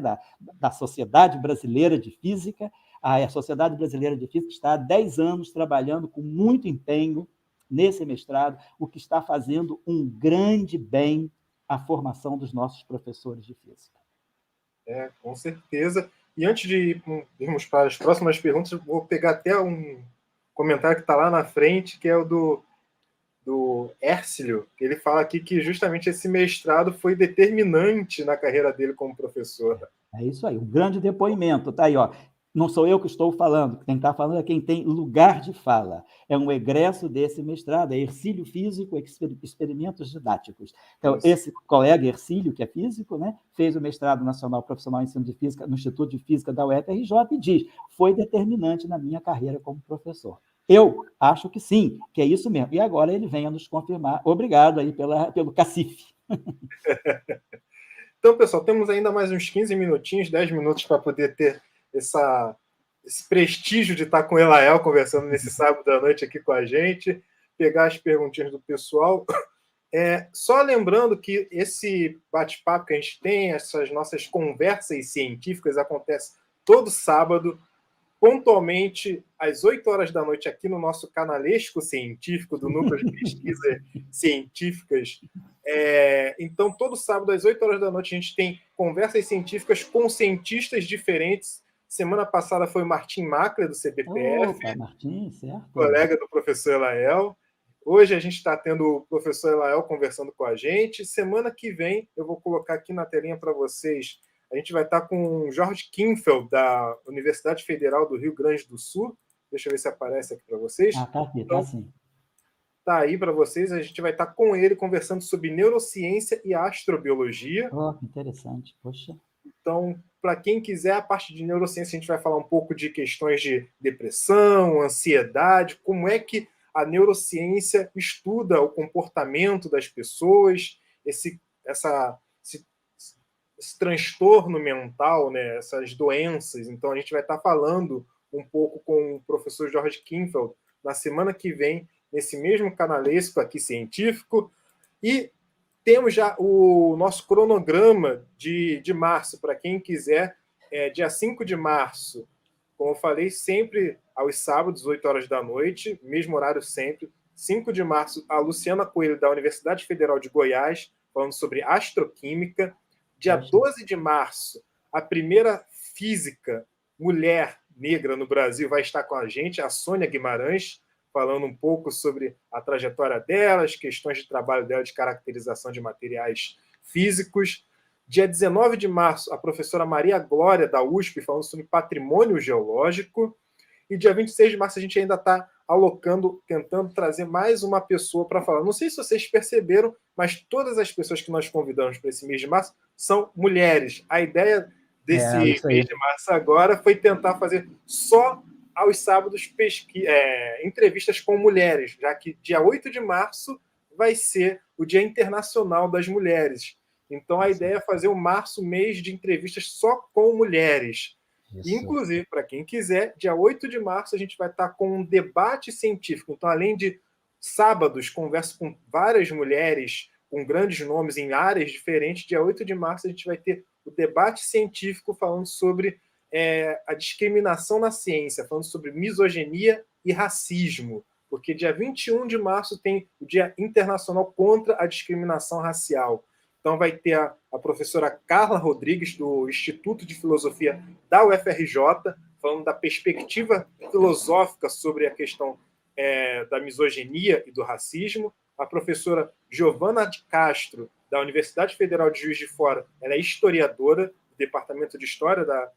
da Sociedade Brasileira de Física. A Sociedade Brasileira de Física está há 10 anos trabalhando com muito empenho nesse mestrado, o que está fazendo um grande bem à formação dos nossos professores de física. Com certeza. E antes de irmos para as próximas perguntas, eu vou pegar até um comentário que está lá na frente, que é o do Hércilio, que ele fala aqui que justamente esse mestrado foi determinante na carreira dele como professor. É isso aí, um grande depoimento. Está aí, ó. Não sou eu que estou falando, quem está falando é quem tem lugar de fala. É um egresso desse mestrado, é Hercílio Físico, Experimentos Didáticos. Então, esse colega Hercílio, que é físico, né, fez o mestrado nacional profissional em ensino de física no Instituto de Física da UFRJ e diz, foi determinante na minha carreira como professor. Eu acho que sim, que é isso mesmo. E agora ele vem a nos confirmar. Obrigado aí pelo cacife. Então, pessoal, temos ainda mais uns 15 minutinhos, 10 minutos para poder ter esse prestígio de estar com o Elael conversando nesse sábado à noite aqui com a gente. pegar as perguntinhas do pessoal. Só lembrando que esse bate-papo que a gente tem, essas nossas conversas científicas, acontece todo sábado, pontualmente às 8 horas da noite, aqui no nosso canalesco científico do Núcleo de Pesquisas Científicas. Então, todo sábado, às 8 horas da noite, a gente tem conversas científicas com cientistas diferentes. Semana passada foi o Martim Macra, do CBPF, Opa, Martim, certo? colega do professor Elael. Hoje a gente está tendo o professor Elael conversando com a gente. Semana que vem, eu vou colocar aqui na telinha para vocês, a gente vai estar com o Jorge Kinfeld, da Universidade Federal do Rio Grande do Sul. Deixa eu ver se aparece aqui para vocês. Tá aqui, então, tá sim. Tá aí para vocês. A gente vai estar com ele conversando sobre neurociência e astrobiologia. Que interessante, poxa. Então, para quem quiser, a parte de neurociência, a gente vai falar um pouco de questões de depressão, ansiedade, como é que a neurociência estuda o comportamento das pessoas, esse transtorno mental, né, essas doenças. Então, a gente vai estar falando um pouco com o professor Jorge Kinfeld na semana que vem, nesse mesmo canalesco aqui científico. E temos já o nosso cronograma de março, para quem quiser, dia 5 de março, como eu falei, sempre aos sábados, 8 horas da noite, mesmo horário sempre. 5 de março, a Luciana Coelho, da Universidade Federal de Goiás, falando sobre astroquímica. Dia 12 de março, a primeira física mulher negra no Brasil vai estar com a gente, a Sônia Guimarães, falando um pouco sobre a trajetória dela, as questões de trabalho dela de caracterização de materiais físicos. Dia 19 de março, a professora Maria Glória, da USP, falando sobre patrimônio geológico. E dia 26 de março, a gente ainda está alocando, tentando trazer mais uma pessoa para falar. Não sei se vocês perceberam, mas todas as pessoas que nós convidamos para esse mês de março são mulheres. A ideia desse mês de março agora foi tentar fazer só aos sábados entrevistas com mulheres, já que dia 8 de março vai ser o Dia Internacional das Mulheres. Então, a ideia é fazer o março mês de entrevistas só com mulheres. Isso. Inclusive, para quem quiser, dia 8 de março a gente vai estar com um debate científico. Então, além de sábados, converso com várias mulheres com grandes nomes em áreas diferentes, dia 8 de março a gente vai ter o debate científico falando sobre a discriminação na ciência, falando sobre misoginia e racismo, porque dia 21 de março tem o Dia Internacional contra a Discriminação Racial. Então vai ter a professora Carla Rodrigues, do Instituto de Filosofia da UFRJ, falando da perspectiva filosófica sobre a questão da misoginia e do racismo. A professora Giovana de Castro, da Universidade Federal de Juiz de Fora, ela é historiadora do Departamento de História da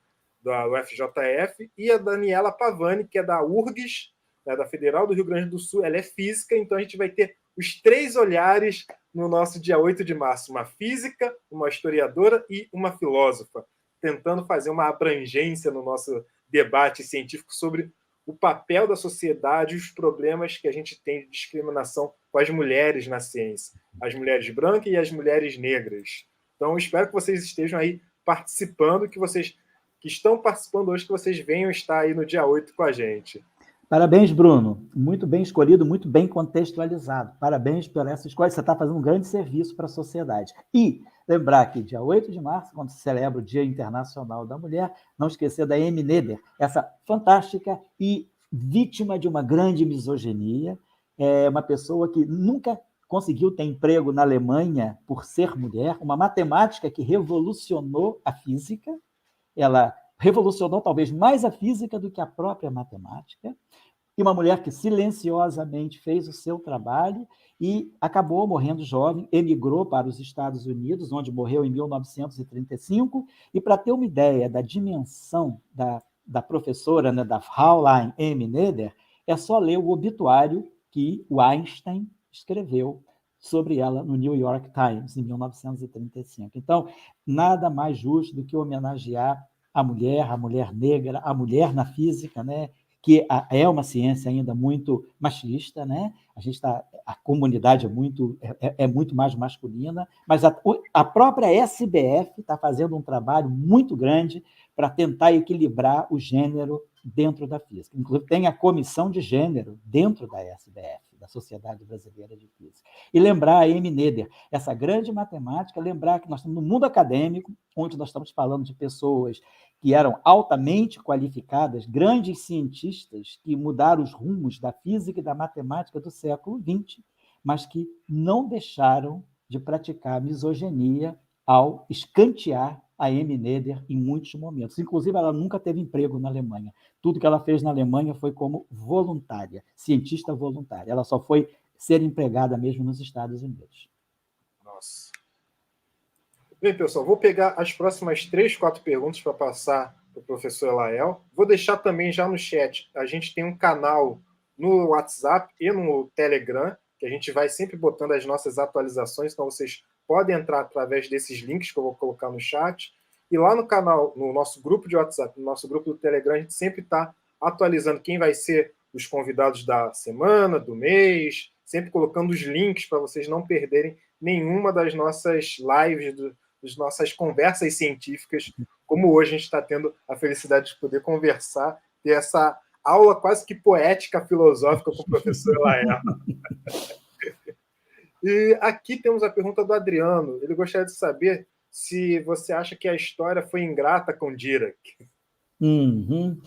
UFJF, e a Daniela Pavani, que é da URGS, né, da Federal do Rio Grande do Sul, ela é física, então a gente vai ter os 3 olhares no nosso dia 8 de março, uma física, uma historiadora e uma filósofa, tentando fazer uma abrangência no nosso debate científico sobre o papel da sociedade e os problemas que a gente tem de discriminação com as mulheres na ciência, as mulheres brancas e as mulheres negras. Então, espero que vocês estejam aí participando, que vocês que estão participando hoje, que vocês venham estar aí no dia 8 com a gente. Parabéns, Bruno. Muito bem escolhido, muito bem contextualizado. Parabéns por essa escolha. Você está fazendo um grande serviço para a sociedade. E lembrar que dia 8 de março, quando se celebra o Dia Internacional da Mulher, não esquecer da Amy Neder, essa fantástica e vítima de uma grande misoginia, uma pessoa que nunca conseguiu ter emprego na Alemanha por ser mulher, uma matemática que revolucionou a física. Ela revolucionou talvez mais a física do que a própria matemática, e uma mulher que silenciosamente fez o seu trabalho e acabou morrendo jovem, emigrou para os Estados Unidos, onde morreu em 1935, e para ter uma ideia da dimensão da professora, né, da Fraulein Amy Neder, é só ler o obituário que o Einstein escreveu sobre ela no New York Times, em 1935. Então, nada mais justo do que homenagear a mulher negra, a mulher na física, né? Que é uma ciência ainda muito machista, né? A comunidade é muito mais masculina, mas a própria SBF está fazendo um trabalho muito grande para tentar equilibrar o gênero dentro da física. Inclusive, tem a comissão de gênero dentro da SBF, da Sociedade Brasileira de Física. E lembrar a M. Noether, essa grande matemática, lembrar que nós estamos no mundo acadêmico, onde nós estamos falando de pessoas que eram altamente qualificadas, grandes cientistas que mudaram os rumos da física e da matemática do século XX, mas que não deixaram de praticar misoginia ao escantear a M. Noether em muitos momentos. Inclusive, ela nunca teve emprego na Alemanha. Tudo que ela fez na Alemanha foi como voluntária, cientista voluntária. Ela só foi ser empregada mesmo nos Estados Unidos. Nossa. Bem, pessoal, vou pegar as próximas 3, 4 perguntas para passar para o professor Elael. Vou deixar também já no chat. A gente tem um canal no WhatsApp e no Telegram, que a gente vai sempre botando as nossas atualizações, então vocês podem entrar através desses links que eu vou colocar no chat. E lá no canal, no nosso grupo de WhatsApp, no nosso grupo do Telegram, a gente sempre está atualizando quem vai ser os convidados da semana, do mês, sempre colocando os links para vocês não perderem nenhuma das nossas lives, das nossas conversas científicas, como hoje a gente está tendo a felicidade de poder conversar, ter essa aula quase que poética, filosófica com o professor Elael. E aqui temos a pergunta do Adriano. Ele gostaria de saber se você acha que a história foi ingrata com Dirac. Uhum.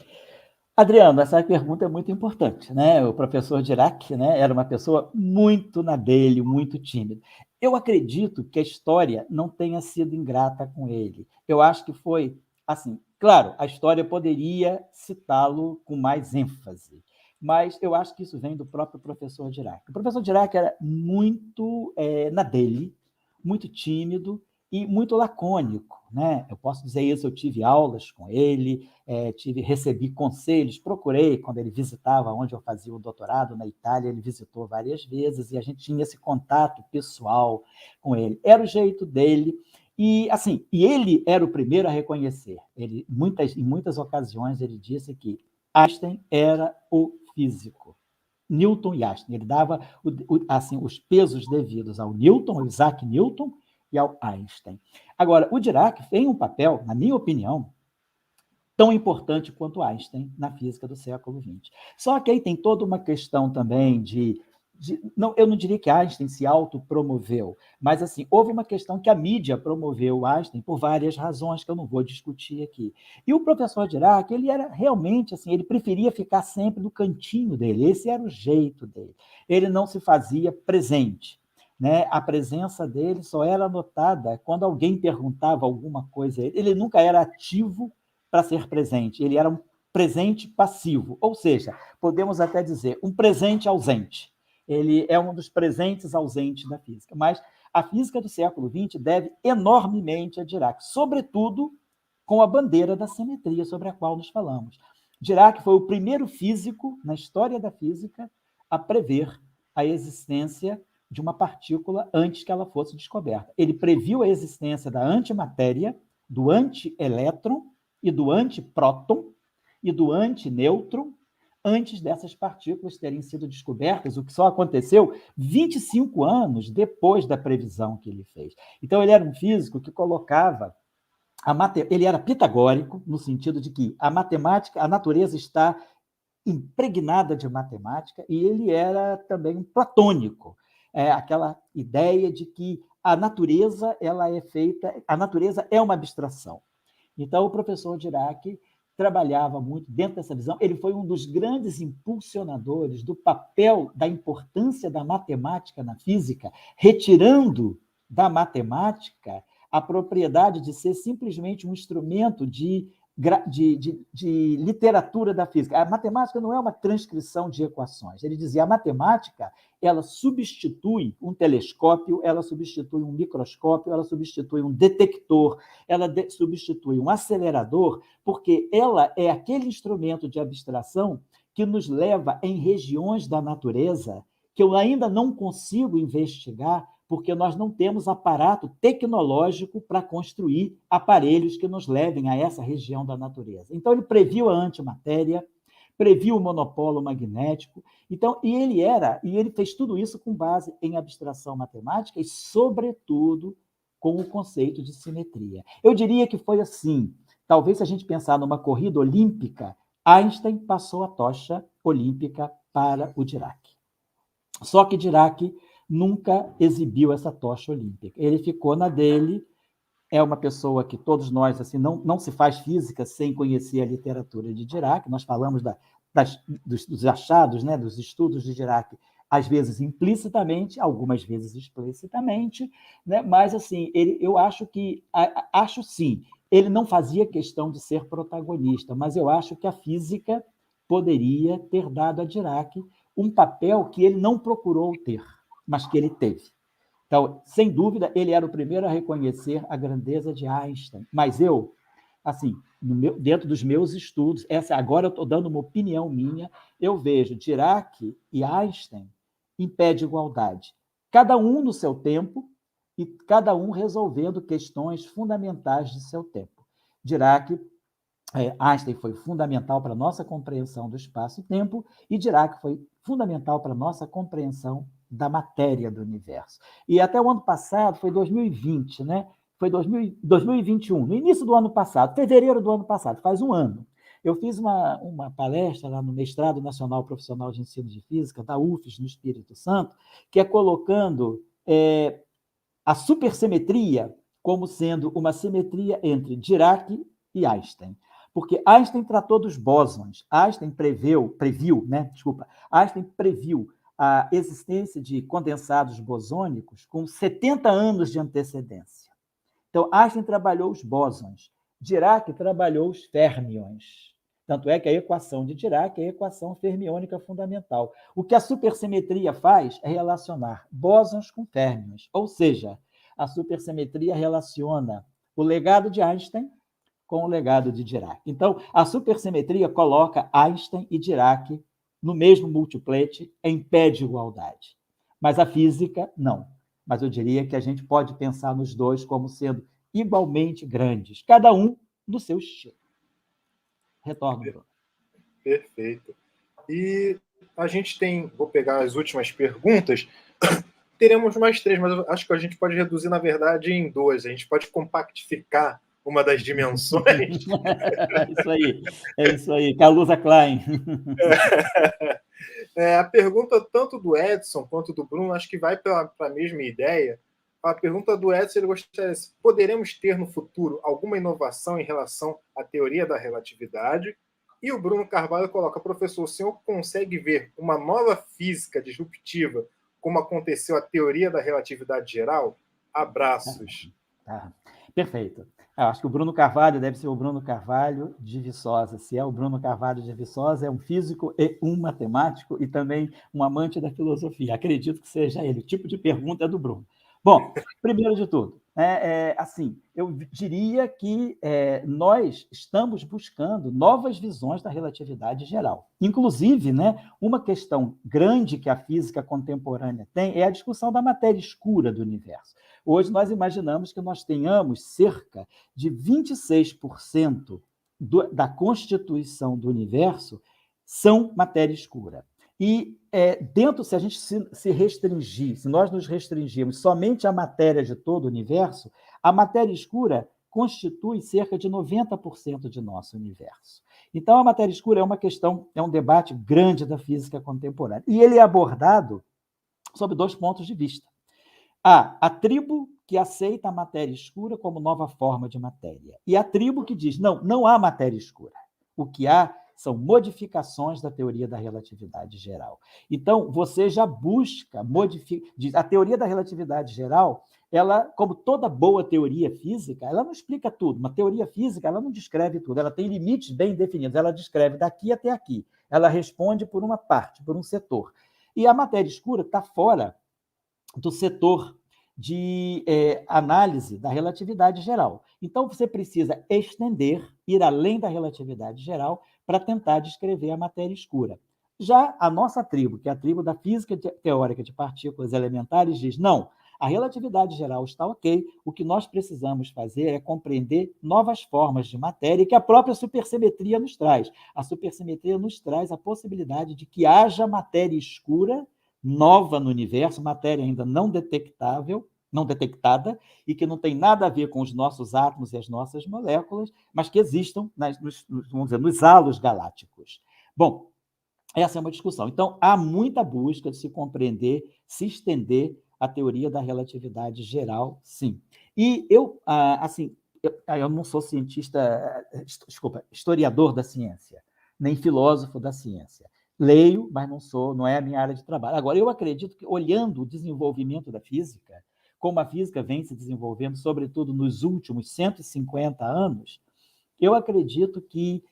Adriano, essa pergunta é muito importante, né? O professor Dirac, né, era uma pessoa muito na dele, muito tímida. Eu acredito que a história não tenha sido ingrata com ele. Eu acho que foi assim. Claro, a história poderia citá-lo com mais ênfase, mas eu acho que isso vem do próprio professor Dirac. O professor Dirac era muito na dele, muito tímido e muito lacônico, né? Eu posso dizer isso, eu tive aulas com ele, recebi conselhos, procurei, quando ele visitava onde eu fazia o doutorado, na Itália, ele visitou várias vezes, e a gente tinha esse contato pessoal com ele. Era o jeito dele, e assim, e ele era o primeiro a reconhecer. Ele, em muitas ocasiões, ele disse que Einstein era o físico. Newton e Einstein. Ele dava assim, os pesos devidos ao Newton, ao Isaac Newton, e ao Einstein. Agora, o Dirac tem um papel, na minha opinião, tão importante quanto Einstein na física do século XX. Só que aí tem toda uma questão também não, eu não diria que Einstein se autopromoveu, mas assim, houve uma questão que a mídia promoveu Einstein por várias razões que eu não vou discutir aqui. E o professor Dirac, ele era realmente assim, ele preferia ficar sempre no cantinho dele, esse era o jeito dele. Ele não se fazia presente. Né? A presença dele só era notada quando alguém perguntava alguma coisa a ele. Ele nunca era ativo para ser presente, ele era um presente passivo, ou seja, podemos até dizer, um presente ausente. Ele é um dos presentes ausentes da física, mas a física do século XX deve enormemente a Dirac, sobretudo com a bandeira da simetria sobre a qual nos falamos. Dirac foi o primeiro físico na história da física a prever a existência de uma partícula antes que ela fosse descoberta. Ele previu a existência da antimatéria, do antielétron e do antipróton e do antinêutron antes dessas partículas terem sido descobertas, o que só aconteceu 25 anos depois da previsão que ele fez. Então, ele era um físico que colocava ele era pitagórico, no sentido de que a matemática, a natureza está impregnada de matemática, e ele era também um platônico, aquela ideia de que a natureza a natureza é uma abstração. Então, o professor Dirac trabalhava muito dentro dessa visão. Ele foi um dos grandes impulsionadores do papel, da importância da matemática na física, retirando da matemática a propriedade de ser simplesmente um instrumento de literatura da física. A matemática não é uma transcrição de equações. Ele dizia, a matemática, ela substitui um telescópio, ela substitui um microscópio, ela substitui um detector, ela substitui um acelerador, porque ela é aquele instrumento de abstração que nos leva em regiões da natureza que eu ainda não consigo investigar, porque nós não temos aparato tecnológico para construir aparelhos que nos levem a essa região da natureza. Então, ele previu a antimatéria, previu o monopolo magnético, então, e ele fez tudo isso com base em abstração matemática e, sobretudo, com o conceito de simetria. Eu diria que foi assim, talvez se a gente pensar numa corrida olímpica, Einstein passou a tocha olímpica para o Dirac. Só que Dirac nunca exibiu essa tocha olímpica. Ele ficou na dele, é uma pessoa que todos nós, assim, não se faz física sem conhecer a literatura de Dirac. Nós falamos dos achados, né, dos estudos de Dirac, às vezes implicitamente, algumas vezes explicitamente, né? Mas assim, eu acho sim, ele não fazia questão de ser protagonista, mas eu acho que a física poderia ter dado a Dirac um papel que ele não procurou ter, mas que ele teve. Então, sem dúvida, ele era o primeiro a reconhecer a grandeza de Einstein. Mas eu, assim, dentro dos meus estudos, agora eu estou dando uma opinião minha, eu vejo Dirac e Einstein em pé de igualdade. Cada um no seu tempo e cada um resolvendo questões fundamentais de seu tempo. Einstein foi fundamental para a nossa compreensão do espaço e tempo, e Dirac foi fundamental para a nossa compreensão da matéria do universo. E até o ano passado, foi 2020, né? Foi 2021, no início do ano passado, fevereiro do ano passado, faz um ano. Eu fiz uma palestra lá no Mestrado Nacional Profissional de Ensino de Física, da UFES, no Espírito Santo, que é colocando a supersimetria como sendo uma simetria entre Dirac e Einstein. Porque Einstein tratou dos bósons, Einstein previu a existência de condensados bosônicos com 70 anos de antecedência. Então, Einstein trabalhou os bósons, Dirac trabalhou os férmions. Tanto é que a equação de Dirac é a equação fermiônica fundamental. O que a supersimetria faz é relacionar bósons com férmions, ou seja, a supersimetria relaciona o legado de Einstein com o legado de Dirac. Então, a supersimetria coloca Einstein e Dirac no mesmo multiplete, em pé de igualdade. Mas a física, não. Mas eu diria que a gente pode pensar nos dois como sendo igualmente grandes, cada um no seu estilo. Retorno, Bruno. Perfeito. E a gente tem, vou pegar as últimas perguntas, teremos mais 3, mas eu acho que a gente pode reduzir, na verdade, em 2. A gente pode compactificar uma das dimensões. É isso aí, Kaluza Klein. A pergunta tanto do Edson quanto do Bruno, acho que vai para a mesma ideia. A pergunta do Edson, ele gostaria de poderemos ter no futuro alguma inovação em relação à teoria da relatividade? E o Bruno Carvalho coloca, professor, o senhor consegue ver uma nova física disruptiva como aconteceu a teoria da relatividade geral? Abraços. Perfeito. Acho que o Bruno Carvalho deve ser o Bruno Carvalho de Viçosa. Se é o Bruno Carvalho de Viçosa, é um físico e um matemático e também um amante da filosofia. Acredito que seja ele. O tipo de pergunta é do Bruno. Bom, primeiro de tudo, assim, eu diria que nós estamos buscando novas visões da relatividade geral. Inclusive, né, uma questão grande que a física contemporânea tem é a discussão da matéria escura do universo. Hoje nós imaginamos que nós tenhamos cerca de 26% da constituição do universo são matéria escura. E se a gente se restringir, se nós nos restringirmos somente à matéria de todo o universo, a matéria escura constitui cerca de 90% de nosso universo. Então, a matéria escura é um debate grande da física contemporânea. E ele é abordado sob 2 pontos de vista. A tribo que aceita a matéria escura como nova forma de matéria. E a tribo que diz, não há matéria escura. O que há são modificações da teoria da relatividade geral. Então, você já busca modificar. A teoria da relatividade geral, ela, como toda boa teoria física, ela não explica tudo. Uma teoria física, ela não descreve tudo. Ela tem limites bem definidos. Ela descreve daqui até aqui. Ela responde por uma parte, por um setor. E a matéria escura está fora do setor de análise da relatividade geral. Então, você precisa ir além da relatividade geral para tentar descrever a matéria escura. Já a nossa tribo, que é a tribo da física teórica de partículas elementares, diz, não, a relatividade geral está ok, o que nós precisamos fazer é compreender novas formas de matéria que a própria supersimetria nos traz. A supersimetria nos traz a possibilidade de que haja matéria escura nova no universo, matéria ainda não detectada, e que não tem nada a ver com os nossos átomos e as nossas moléculas, mas que existam vamos dizer, nos halos galácticos. Bom, essa é uma discussão. Então, há muita busca de se compreender, se estender a teoria da relatividade geral, sim. E eu, assim, eu não sou cientista, desculpa, historiador da ciência, nem filósofo da ciência. Leio, mas não é a minha área de trabalho. Agora, eu acredito que, olhando o desenvolvimento da física, como a física vem se desenvolvendo, sobretudo nos últimos 150 anos, eu acredito que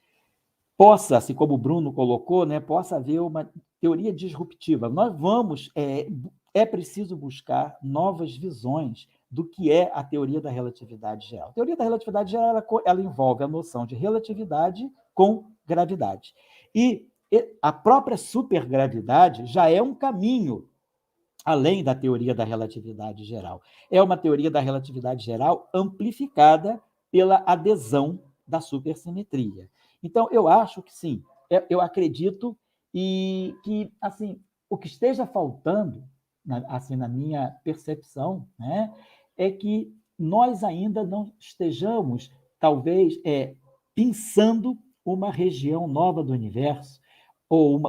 possa, assim como o Bruno colocou, né, possa haver uma teoria disruptiva. É preciso buscar novas visões do que é a teoria da relatividade geral. A teoria da relatividade geral ela envolve a noção de relatividade com gravidade. E a própria supergravidade já é um caminho além da teoria da relatividade geral. É uma teoria da relatividade geral amplificada pela adesão da supersimetria. Então, eu acho que sim, eu acredito e que assim, o que esteja faltando, assim, na minha percepção, né, é que nós ainda não estejamos, talvez, pensando uma região nova do universo, ou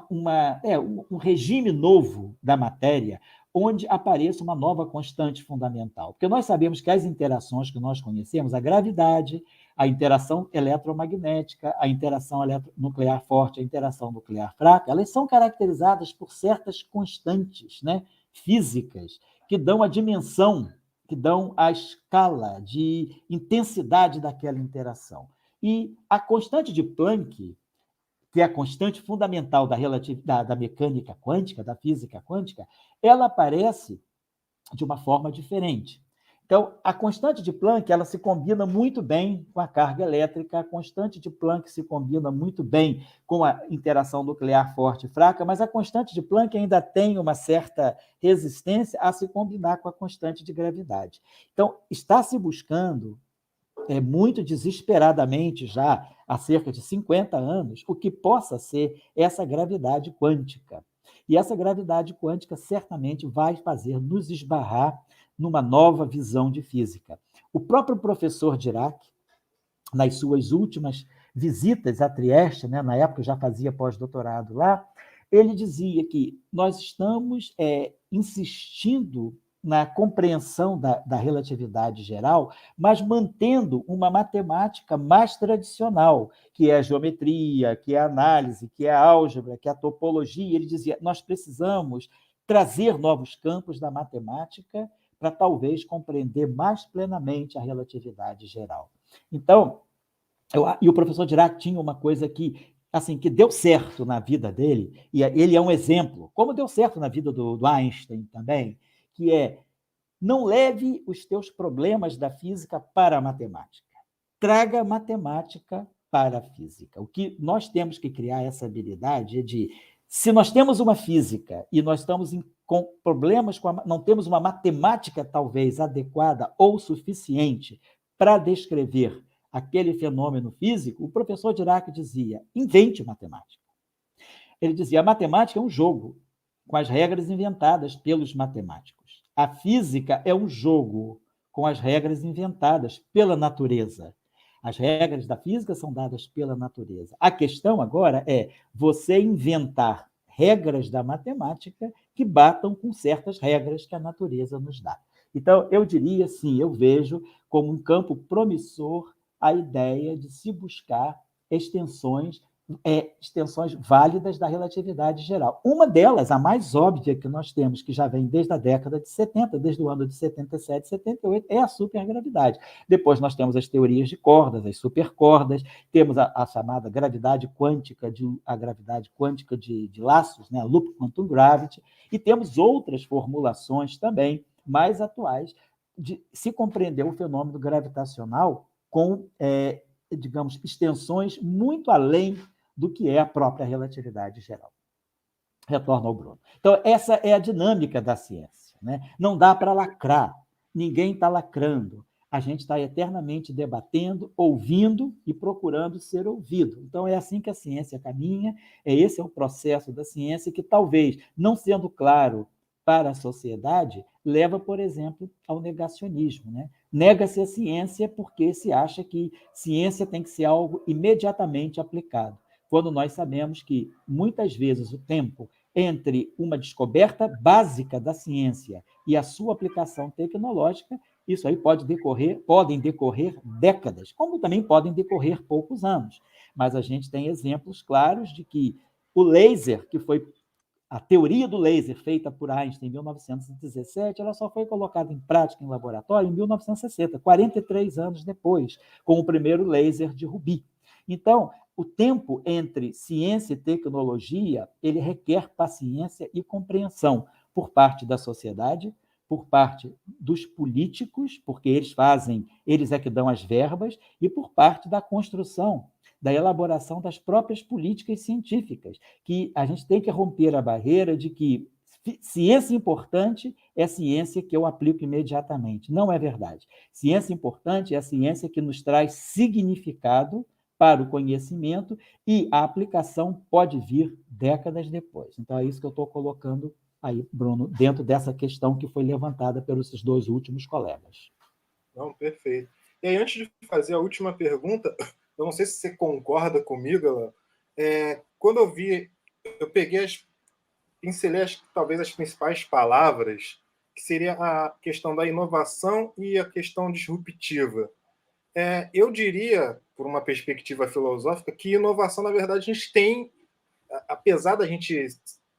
um regime novo da matéria, onde apareça uma nova constante fundamental. Porque nós sabemos que as interações que nós conhecemos, a gravidade, a interação eletromagnética, a interação nuclear forte, a interação nuclear fraca, elas são caracterizadas por certas constantes, né, físicas que dão a dimensão, que dão a escala de intensidade daquela interação. E a constante de Planck, que é a constante fundamental da mecânica quântica, da física quântica, ela aparece de uma forma diferente. Então, a constante de Planck ela se combina muito bem com a carga elétrica, a constante de Planck se combina muito bem com a interação nuclear forte e fraca, mas a constante de Planck ainda tem uma certa resistência a se combinar com a constante de gravidade. Então, está se buscando muito desesperadamente já há cerca de 50 anos, o que possa ser essa gravidade quântica. E essa gravidade quântica certamente vai fazer nos esbarrar numa nova visão de física. O próprio professor Dirac, nas suas últimas visitas a Trieste, né, na época eu já fazia pós-doutorado lá, ele dizia que nós estamos insistindo na compreensão da relatividade geral, mas mantendo uma matemática mais tradicional, que é a geometria, que é a análise, que é a álgebra, que é a topologia. Ele dizia, nós precisamos trazer novos campos da matemática para talvez compreender mais plenamente a relatividade geral. Então, e o professor Dirac tinha uma coisa que deu certo na vida dele, e ele é um exemplo, como deu certo na vida do Einstein também, que é: não leve os teus problemas da física para a matemática. Traga matemática para a física. O que nós temos que criar essa habilidade é de, se nós temos uma física e nós estamos com problemas, não temos uma matemática talvez adequada ou suficiente para descrever aquele fenômeno físico, o professor Dirac dizia, invente matemática. Ele dizia, a matemática é um jogo com as regras inventadas pelos matemáticos. A física é um jogo com as regras inventadas pela natureza. As regras da física são dadas pela natureza. A questão agora é você inventar regras da matemática que batam com certas regras que a natureza nos dá. Então, eu diria, sim, eu vejo como um campo promissor a ideia de se buscar extensões válidas da relatividade geral. Uma delas, a mais óbvia que nós temos, que já vem desde a década de 70, desde o ano de 77, 78, é a supergravidade. Depois nós temos as teorias de cordas, as supercordas, temos a chamada gravidade quântica, a gravidade quântica de laços, né, a loop quantum gravity, e temos outras formulações também mais atuais de se compreender o fenômeno gravitacional com, digamos, extensões muito além do que é a própria relatividade geral. Retorno ao Bruno. Então, essa é a dinâmica da ciência, né? Não dá para lacrar, ninguém está lacrando. A gente está eternamente debatendo, ouvindo e procurando ser ouvido. Então, é assim que a ciência caminha, esse é o processo da ciência que talvez, não sendo claro para a sociedade, leva, por exemplo, ao negacionismo, né? Nega-se a ciência porque se acha que ciência tem que ser algo imediatamente aplicado. quando nós sabemos que, muitas vezes, o tempo entre uma descoberta básica da ciência e a sua aplicação tecnológica, isso aí podem decorrer décadas, como também podem decorrer poucos anos. Mas a gente tem exemplos claros de que o laser, que foi a teoria do laser feita por Einstein em 1917, ela só foi colocada em prática em laboratório em 1960, 43 anos depois, com o primeiro laser de Rubi. Então, o tempo entre ciência e tecnologia, ele requer paciência e compreensão por parte da sociedade, por parte dos políticos, porque eles é que dão as verbas, e por parte da construção, da elaboração das próprias políticas científicas, que a gente tem que romper a barreira de que ciência importante é ciência que eu aplico imediatamente. Não é verdade. Ciência importante é a ciência que nos traz significado para o conhecimento e a aplicação pode vir décadas depois. Então, é isso que eu estou colocando aí, Bruno, dentro dessa questão que foi levantada pelos dois últimos colegas. Não, perfeito. E aí, antes de fazer a última pergunta, eu não sei se você concorda comigo, Alan, quando eu pincelei talvez as principais palavras, que seria a questão da inovação e a questão disruptiva. Eu diria, por uma perspectiva filosófica, que inovação, na verdade, a gente tem, apesar da gente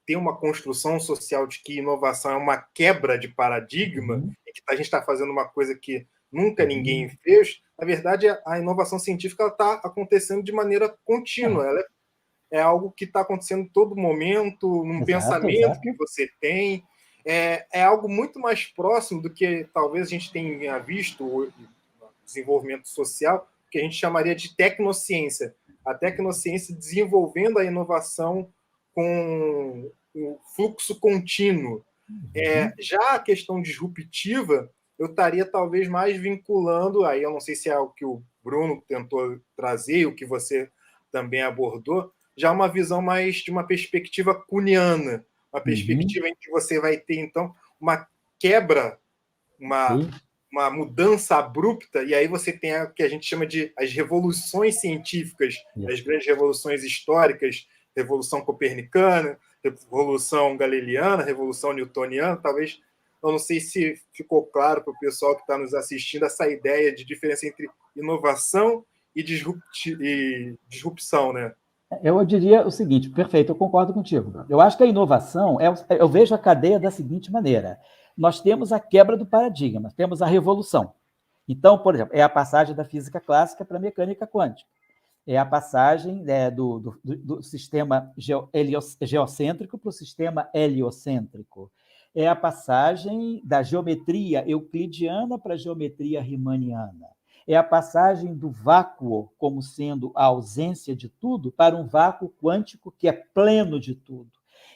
ter uma construção social de que inovação é uma quebra de paradigma, e que a gente está fazendo uma coisa que nunca ninguém fez, na verdade, a inovação científica está acontecendo de maneira contínua. Ela é algo que está acontecendo em todo momento, num pensamento que você tem. É algo muito mais próximo do que talvez a gente tenha visto o desenvolvimento social, que a gente chamaria de tecnociência. A tecnociência desenvolvendo a inovação com o fluxo contínuo. Já a questão disruptiva, eu estaria talvez mais vinculando, aí eu não sei se é algo que o Bruno tentou trazer, o que você também abordou, já uma visão mais de uma perspectiva kuhniana, uma perspectiva em que você vai ter, então, uma quebra, uma mudança abrupta, e aí você tem o que a gente chama de as revoluções científicas, as grandes revoluções históricas, Revolução Copernicana, Revolução Galileana, Revolução Newtoniana, talvez, eu não sei se ficou claro para o pessoal que está nos assistindo essa ideia de diferença entre inovação e disrupção, né? Eu diria o seguinte, perfeito, eu concordo contigo. Eu acho que a inovação, eu vejo a cadeia da seguinte maneira. Nós temos a quebra do paradigma, temos a revolução. Então, por exemplo, é a passagem da física clássica para a mecânica quântica. É a passagem do sistema geocêntrico para o sistema heliocêntrico. É a passagem da geometria euclidiana para a geometria riemanniana. É a passagem do vácuo como sendo a ausência de tudo para um vácuo quântico que é pleno de tudo.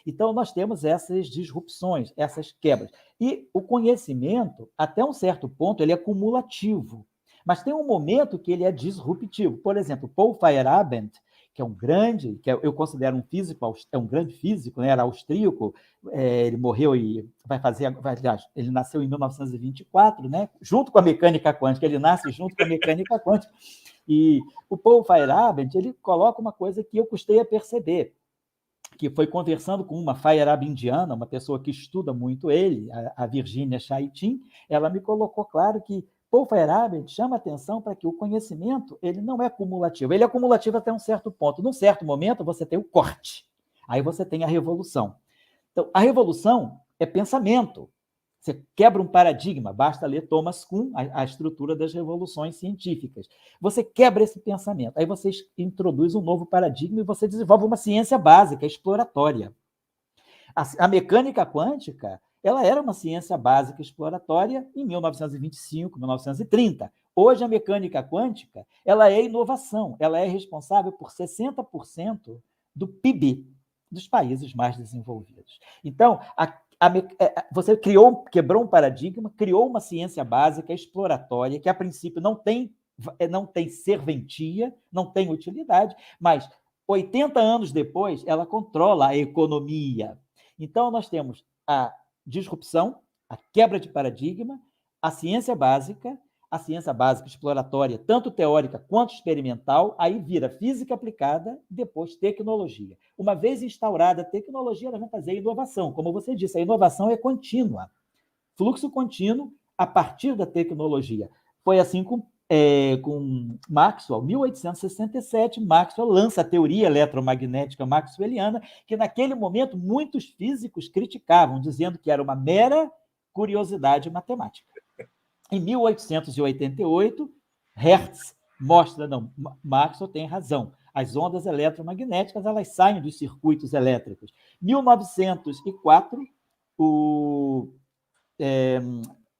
Então, nós temos essas disrupções, essas quebras. E o conhecimento, até um certo ponto, ele é cumulativo. Mas tem um momento que ele é disruptivo. Por exemplo, Paul Feyerabend, que é um grande, eu considero um físico, é um grande físico, né? Era austríaco, ele morreu e ele nasceu em 1924, né? Junto com a mecânica quântica, ele nasce junto com a mecânica quântica. E o Paul Feyerabend, ele coloca uma coisa que eu custei a perceber, que foi conversando com uma Feyerabendiana, uma pessoa que estuda muito ele, a Virginia Chaitin, ela me colocou claro que Paul Feyerabend chama atenção para que o conhecimento ele não é cumulativo. Ele é cumulativo até um certo ponto. Num certo momento, você tem o corte. Aí você tem a revolução. Então, a revolução é pensamento. Você quebra um paradigma. Basta ler Thomas Kuhn, a estrutura das revoluções científicas. Você quebra esse pensamento. Aí você introduz um novo paradigma e você desenvolve uma ciência básica, exploratória. A mecânica quântica ela era uma ciência básica exploratória em 1925, 1930. Hoje, a mecânica quântica ela é inovação, ela é responsável por 60% do PIB dos países mais desenvolvidos. Então, você quebrou um paradigma, criou uma ciência básica exploratória, que a princípio não tem serventia, não tem utilidade, mas 80 anos depois, ela controla a economia. Então, nós temos a disrupção, a quebra de paradigma, a ciência básica, a ciência básica exploratória, tanto teórica quanto experimental, aí vira física aplicada, depois tecnologia. Uma vez instaurada a tecnologia, nós vamos fazer inovação. Como você disse, a inovação é contínua. Fluxo contínuo a partir da tecnologia. Foi assim com Maxwell, 1867, Maxwell lança a teoria eletromagnética maxwelliana, que naquele momento muitos físicos criticavam, dizendo que era uma mera curiosidade matemática. Em 1888, Hertz mostra, não, Maxwell tem razão, as ondas eletromagnéticas elas saem dos circuitos elétricos. 1904, o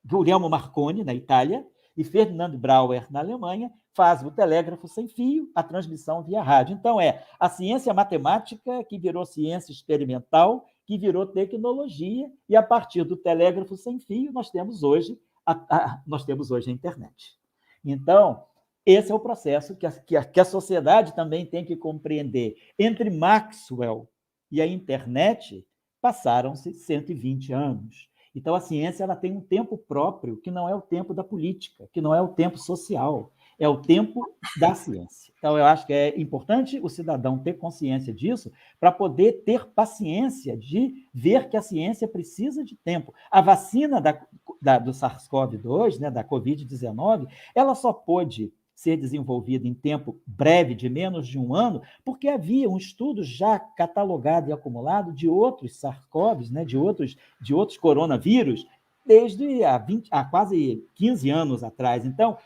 Guglielmo Marconi, na Itália, e Ferdinand Brauer, na Alemanha, fazem o telégrafo sem fio, a transmissão via rádio. Então, a ciência matemática que virou ciência experimental, que virou tecnologia, e a partir do telégrafo sem fio, nós temos hoje a internet. Então, esse é o processo que a sociedade também tem que compreender. Entre Maxwell e a internet, passaram-se 120 anos. Então, a ciência ela tem um tempo próprio, que não é o tempo da política, que não é o tempo social, é o tempo da ciência. Então, eu acho que é importante o cidadão ter consciência disso para poder ter paciência de ver que a ciência precisa de tempo. A vacina do SARS-CoV-2, né, da Covid-19, ela só pôde ser desenvolvida em tempo breve, de menos de um ano, porque havia um estudo já catalogado e acumulado de outros SARS-CoVs, né, de outros coronavírus, desde há quase 15 anos atrás. Então,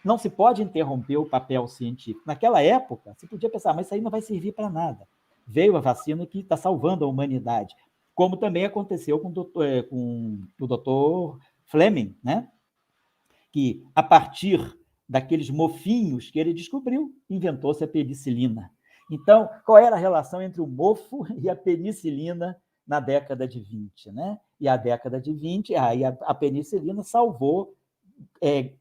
não se pode interromper o papel científico. Naquela época, você podia pensar, mas isso aí não vai servir para nada. Veio a vacina que está salvando a humanidade, como também aconteceu com o Dr. Fleming, né, que, a partir daqueles mofinhos que ele descobriu, inventou-se a penicilina. Então, qual era a relação entre o mofo e a penicilina na década de 20? Né? E a década de 20, aí a penicilina salvou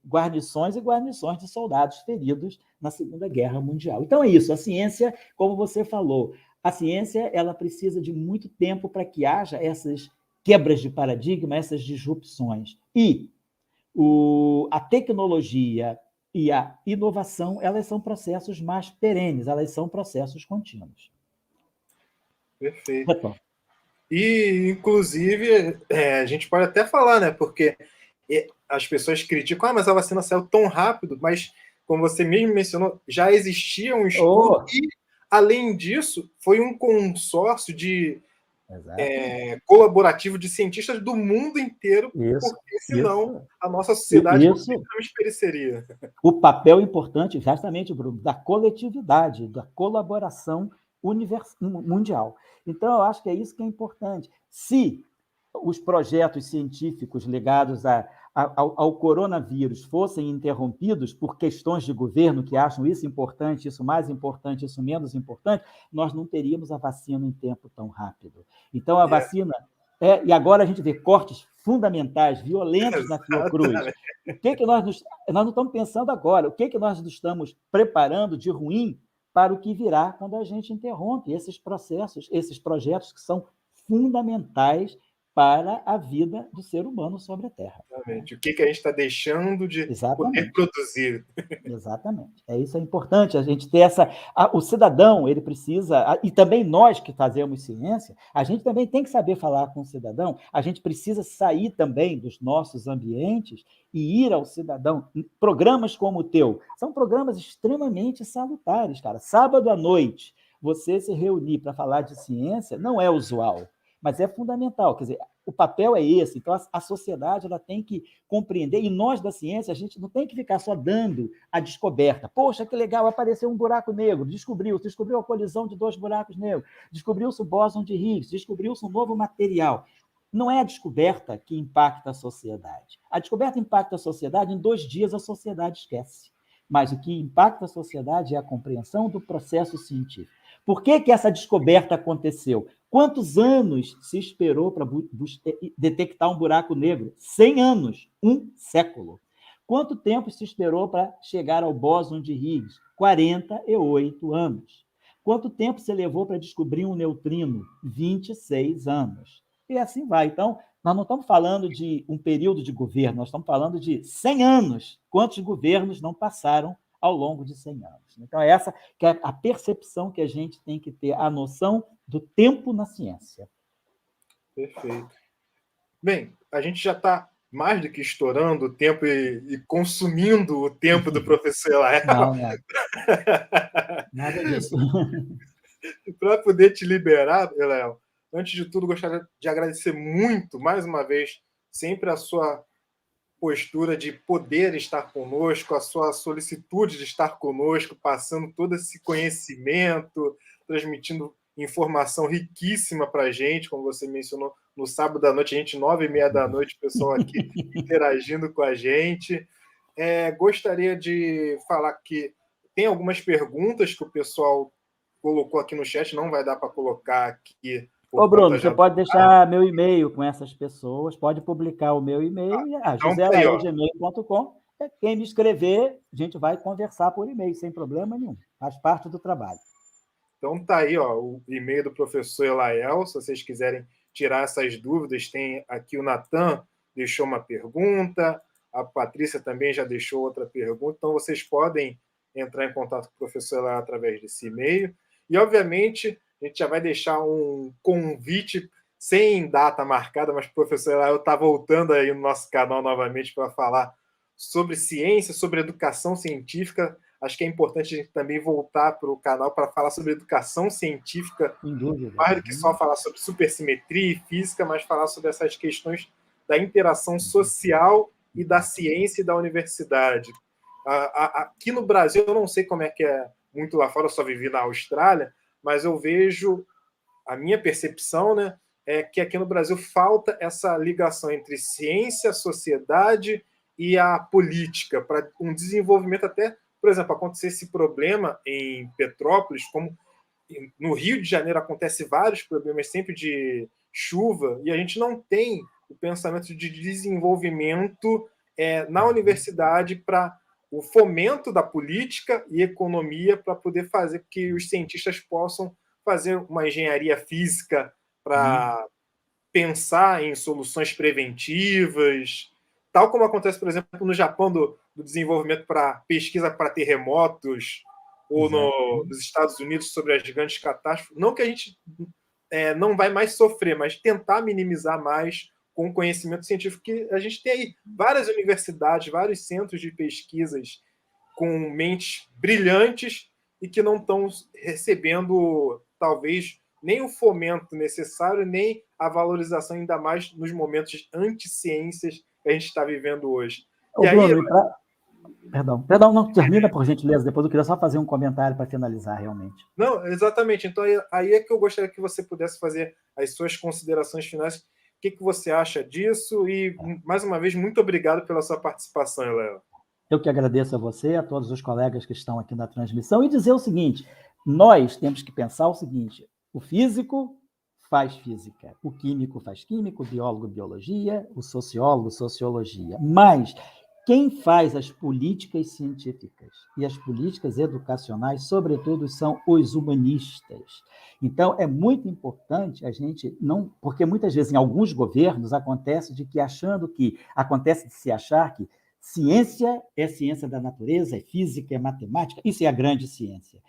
guarnições e guarnições de soldados feridos na Segunda Guerra Mundial. Então é isso, a ciência, como você falou, a ciência ela precisa de muito tempo para que haja essas quebras de paradigma, essas disrupções. E a tecnologia e a inovação, elas são processos mais perenes, elas são processos contínuos. Perfeito. E, inclusive, a gente pode até falar, né? Porque as pessoas criticam, mas a vacina saiu tão rápido, mas, como você mesmo mencionou, já existia um estudo e, além disso, foi um consórcio colaborativo de cientistas do mundo inteiro, porque senão a nossa sociedade completamente pereceria. O papel importante, exatamente, Bruno, da coletividade, da colaboração mundial. Então, eu acho que é isso que é importante. Se os projetos científicos ligados ao coronavírus fossem interrompidos por questões de governo que acham isso importante, isso mais importante, isso menos importante, nós não teríamos a vacina em tempo tão rápido. Então, a vacina... e agora a gente vê cortes fundamentais, violentos na Fiocruz. O que nós não estamos pensando agora? O que nós estamos preparando de ruim para o que virá quando a gente interrompe esses processos, esses projetos que são fundamentais para a vida do ser humano sobre a Terra. Exatamente. O que a gente está deixando de poder produzir. Exatamente. Isso é importante, a gente ter o cidadão, ele precisa, e também nós que fazemos ciência, a gente também tem que saber falar com o cidadão, a gente precisa sair também dos nossos ambientes e ir ao cidadão. Programas como o teu, são programas extremamente salutares, cara. Sábado à noite, você se reunir para falar de ciência não é usual, mas é fundamental. Quer dizer, o papel é esse. Então, a sociedade ela tem que compreender, e nós da ciência, a gente não tem que ficar só dando a descoberta. Poxa, que legal, apareceu um buraco negro, descobriu a colisão de 2 buracos negros, descobriu-se o bóson de Higgs, descobriu-se um novo material. Não é a descoberta que impacta a sociedade. A descoberta impacta a sociedade, em 2 dias a sociedade esquece. Mas o que impacta a sociedade é a compreensão do processo científico. Por que essa descoberta aconteceu? Quantos anos se esperou para detectar um buraco negro? 100 anos, 1 século. Quanto tempo se esperou para chegar ao bóson de Higgs? 48 anos. Quanto tempo se levou para descobrir um neutrino? 26 anos. E assim vai. Então, nós não estamos falando de um período de governo, nós estamos falando de 100 anos quantos governos não passaram ao longo de 100 anos. Então, essa que é a percepção que a gente tem que ter, a noção do tempo na ciência. Perfeito. Bem, a gente já está mais do que estourando o tempo e consumindo o tempo do professor Elael. Não, nada disso. Para poder te liberar, Elael, antes de tudo, gostaria de agradecer muito, mais uma vez, sempre a sua postura de poder estar conosco, a sua solicitude de estar conosco, passando todo esse conhecimento, transmitindo informação riquíssima para a gente, como você mencionou, no sábado à noite, a gente, 9h30 da noite, o pessoal aqui interagindo com a gente. Gostaria de falar que tem algumas perguntas que o pessoal colocou aqui no chat, não vai dar para colocar aqui. Ô, Bruno, você pode deixar meu e-mail com essas pessoas, pode publicar o meu e-mail, joselael@gmail.com. Quem me escrever, a gente vai conversar por e-mail, sem problema nenhum. Faz parte do trabalho. Então tá aí, o e-mail do professor Elael, se vocês quiserem tirar essas dúvidas, tem aqui o Natan deixou uma pergunta, a Patrícia também já deixou outra pergunta, então vocês podem entrar em contato com o professor Elael através desse e-mail. E, obviamente, a gente já vai deixar um convite sem data marcada, mas o professor Elael está voltando aí no nosso canal novamente para falar sobre ciência, sobre educação científica. Acho que é importante a gente também voltar para o canal para falar sobre educação científica, mais do que só falar sobre supersimetria e física, mas falar sobre essas questões da interação social e da ciência e da universidade. Aqui no Brasil, eu não sei como é que é muito lá fora, eu só vivi na Austrália, mas eu vejo, a minha percepção, né, é que aqui no Brasil falta essa ligação entre ciência, sociedade e a política, para um desenvolvimento até, por exemplo, acontecer esse problema em Petrópolis, como no Rio de Janeiro acontece vários problemas sempre de chuva, e a gente não tem o pensamento de desenvolvimento na universidade para o fomento da política e economia para poder fazer que os cientistas possam fazer uma engenharia física para pensar em soluções preventivas, tal como acontece, por exemplo, no Japão, do desenvolvimento para pesquisa para terremotos, ou nos Estados Unidos sobre as grandes catástrofes. Não que a gente não vai mais sofrer, mas tentar minimizar mais com o conhecimento científico que a gente tem aí. Várias universidades, vários centros de pesquisas com mentes brilhantes e que não estão recebendo, talvez, nem o fomento necessário, nem a valorização, ainda mais nos momentos anti-ciências que a gente está vivendo hoje. Ô, Bruno, Perdão, não, termina, por gentileza, depois eu queria só fazer um comentário para finalizar, realmente. Não, exatamente. Então, aí é que eu gostaria que você pudesse fazer as suas considerações finais. O que você acha disso? E, mais uma vez, muito obrigado pela sua participação, Elael. Eu que agradeço a você, a todos os colegas que estão aqui na transmissão, e dizer o seguinte, nós temos que pensar o seguinte, o físico faz física, o químico faz química, o biólogo biologia, o sociólogo sociologia, mas quem faz as políticas científicas e as políticas educacionais, sobretudo, são os humanistas. Então, é muito importante a gente não... Porque muitas vezes, em alguns governos, acontece de se achar que ciência é ciência da natureza, é física, é matemática, isso é a grande ciência.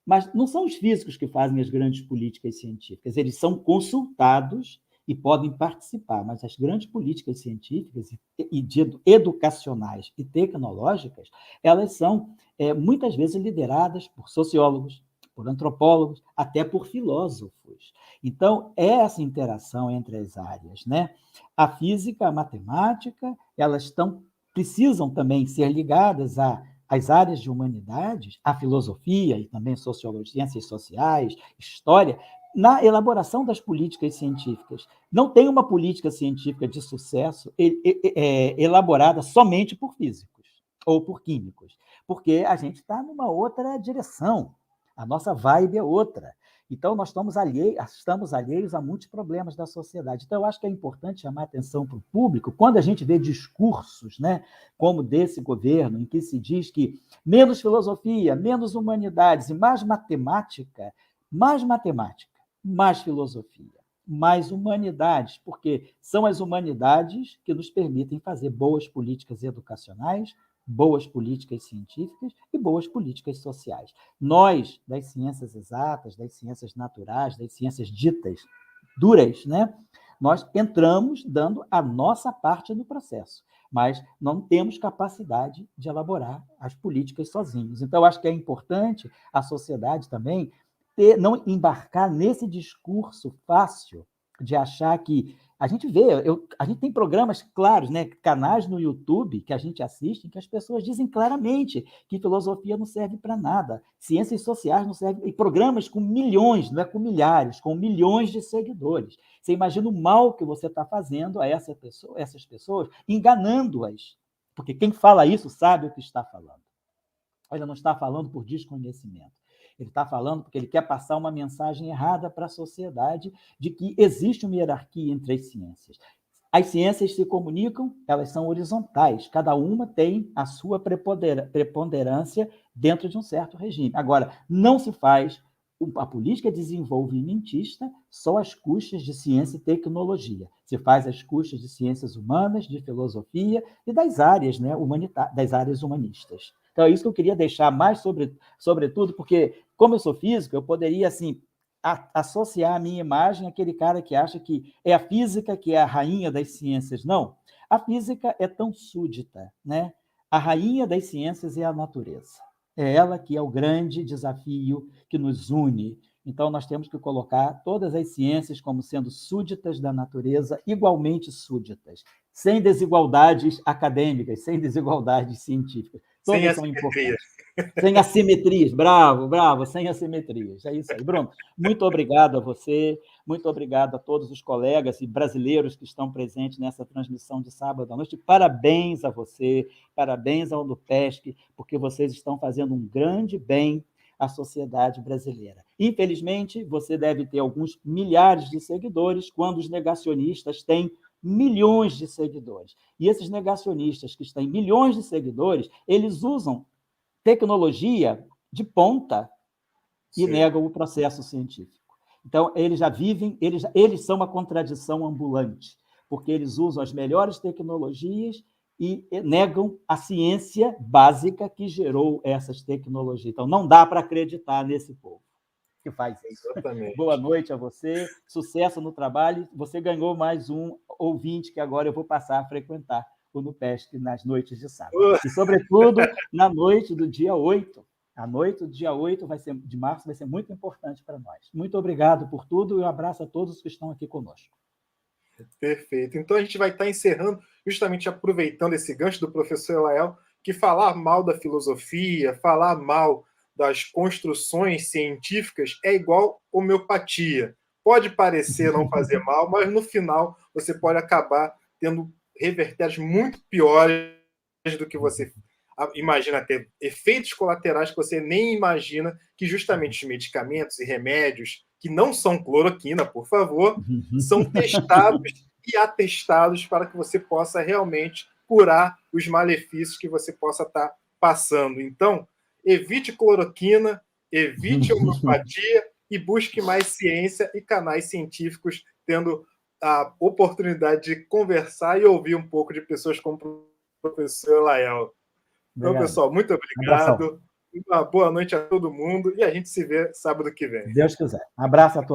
Mas não são os físicos que fazem as grandes políticas científicas, eles são consultados e podem participar, mas as grandes políticas científicas e educacionais e tecnológicas, elas são muitas vezes lideradas por sociólogos, por antropólogos, até por filósofos. Então, é essa interação entre as áreas, né? A física, a matemática, elas precisam também ser ligadas às áreas de humanidades, à filosofia e também sociologia, ciências sociais, história, na elaboração das políticas científicas. Não tem uma política científica de sucesso elaborada somente por físicos ou por químicos, porque a gente está numa outra direção, a nossa vibe é outra. Então, nós estamos alheios a muitos problemas da sociedade. Então, eu acho que é importante chamar a atenção para o público, quando a gente vê discursos, né, como desse governo, em que se diz que menos filosofia, menos humanidades e mais matemática, mais filosofia, mais humanidades, porque são as humanidades que nos permitem fazer boas políticas educacionais, boas políticas científicas e boas políticas sociais. Nós, das ciências exatas, das ciências naturais, das ciências ditas duras, né? Nós entramos dando a nossa parte no processo, mas não temos capacidade de elaborar as políticas sozinhos. Então, acho que é importante a sociedade também não embarcar nesse discurso fácil de achar que a gente vê, a gente tem programas claros, né, canais no YouTube que a gente assiste, que as pessoas dizem claramente que filosofia não serve para nada, ciências sociais não servem, e programas com milhões, não é com milhares, com milhões de seguidores. Você imagina o mal que você está fazendo a essas pessoas, enganando-as, porque quem fala isso sabe o que está falando. Ele não está falando por desconhecimento. Ele está falando porque ele quer passar uma mensagem errada para a sociedade de que existe uma hierarquia entre as ciências. As ciências se comunicam, elas são horizontais, cada uma tem a sua preponderância dentro de um certo regime. Agora, não se faz a política desenvolvimentista só às custas de ciência e tecnologia. Se faz às custas de ciências humanas, de filosofia e das áreas, né, das áreas humanistas. Então, é isso que eu queria deixar mais sobretudo, porque, como eu sou físico, eu poderia, assim, associar a minha imagem àquele cara que acha que é a física que é a rainha das ciências. Não. A física é tão súdita, né? A rainha das ciências é a natureza. É ela que é o grande desafio que nos une. Então, nós temos que colocar todas as ciências como sendo súditas da natureza, igualmente súditas, sem desigualdades acadêmicas, sem desigualdades científicas. Todas são importantes. Sem assimetrias, bravo, bravo, sem assimetrias. É isso aí. Bruno, muito obrigado a você, muito obrigado a todos os colegas e brasileiros que estão presentes nessa transmissão de sábado à noite. Parabéns a você, parabéns ao Unupesc, porque vocês estão fazendo um grande bem à sociedade brasileira. Infelizmente, você deve ter alguns milhares de seguidores, quando os negacionistas têm milhões de seguidores. E esses negacionistas que têm milhões de seguidores, eles usam tecnologia de ponta e Sim. negam o processo científico. Então, eles já vivem, eles são uma contradição ambulante, porque eles usam as melhores tecnologias e negam a ciência básica que gerou essas tecnologias. Então, não dá para acreditar nesse povo que faz isso. Exatamente. Boa noite a você, sucesso no trabalho. Você ganhou mais um ouvinte que agora eu vou passar a frequentar o Unupesc nas noites de sábado. E, sobretudo, na noite do dia 8. A noite do dia 8 de março vai ser muito importante para nós. Muito obrigado por tudo e um abraço a todos que estão aqui conosco. Perfeito. Então, a gente vai estar encerrando, justamente aproveitando esse gancho do professor Elael, que falar mal da filosofia, falar mal das construções científicas é igual homeopatia. Pode parecer não fazer mal, mas no final você pode acabar tendo revertérios muito piores do que você imagina, ter efeitos colaterais que você nem imagina, que justamente os medicamentos e remédios, que não são cloroquina, por favor, são testados e atestados para que você possa realmente curar os malefícios que você possa estar passando. Então, evite cloroquina, evite homeopatia e busque mais ciência e canais científicos, tendo a oportunidade de conversar e ouvir um pouco de pessoas como o professor Elael. Então, pessoal, muito obrigado. Uma boa noite a todo mundo e a gente se vê sábado que vem. Se Deus quiser. Um abraço a todos.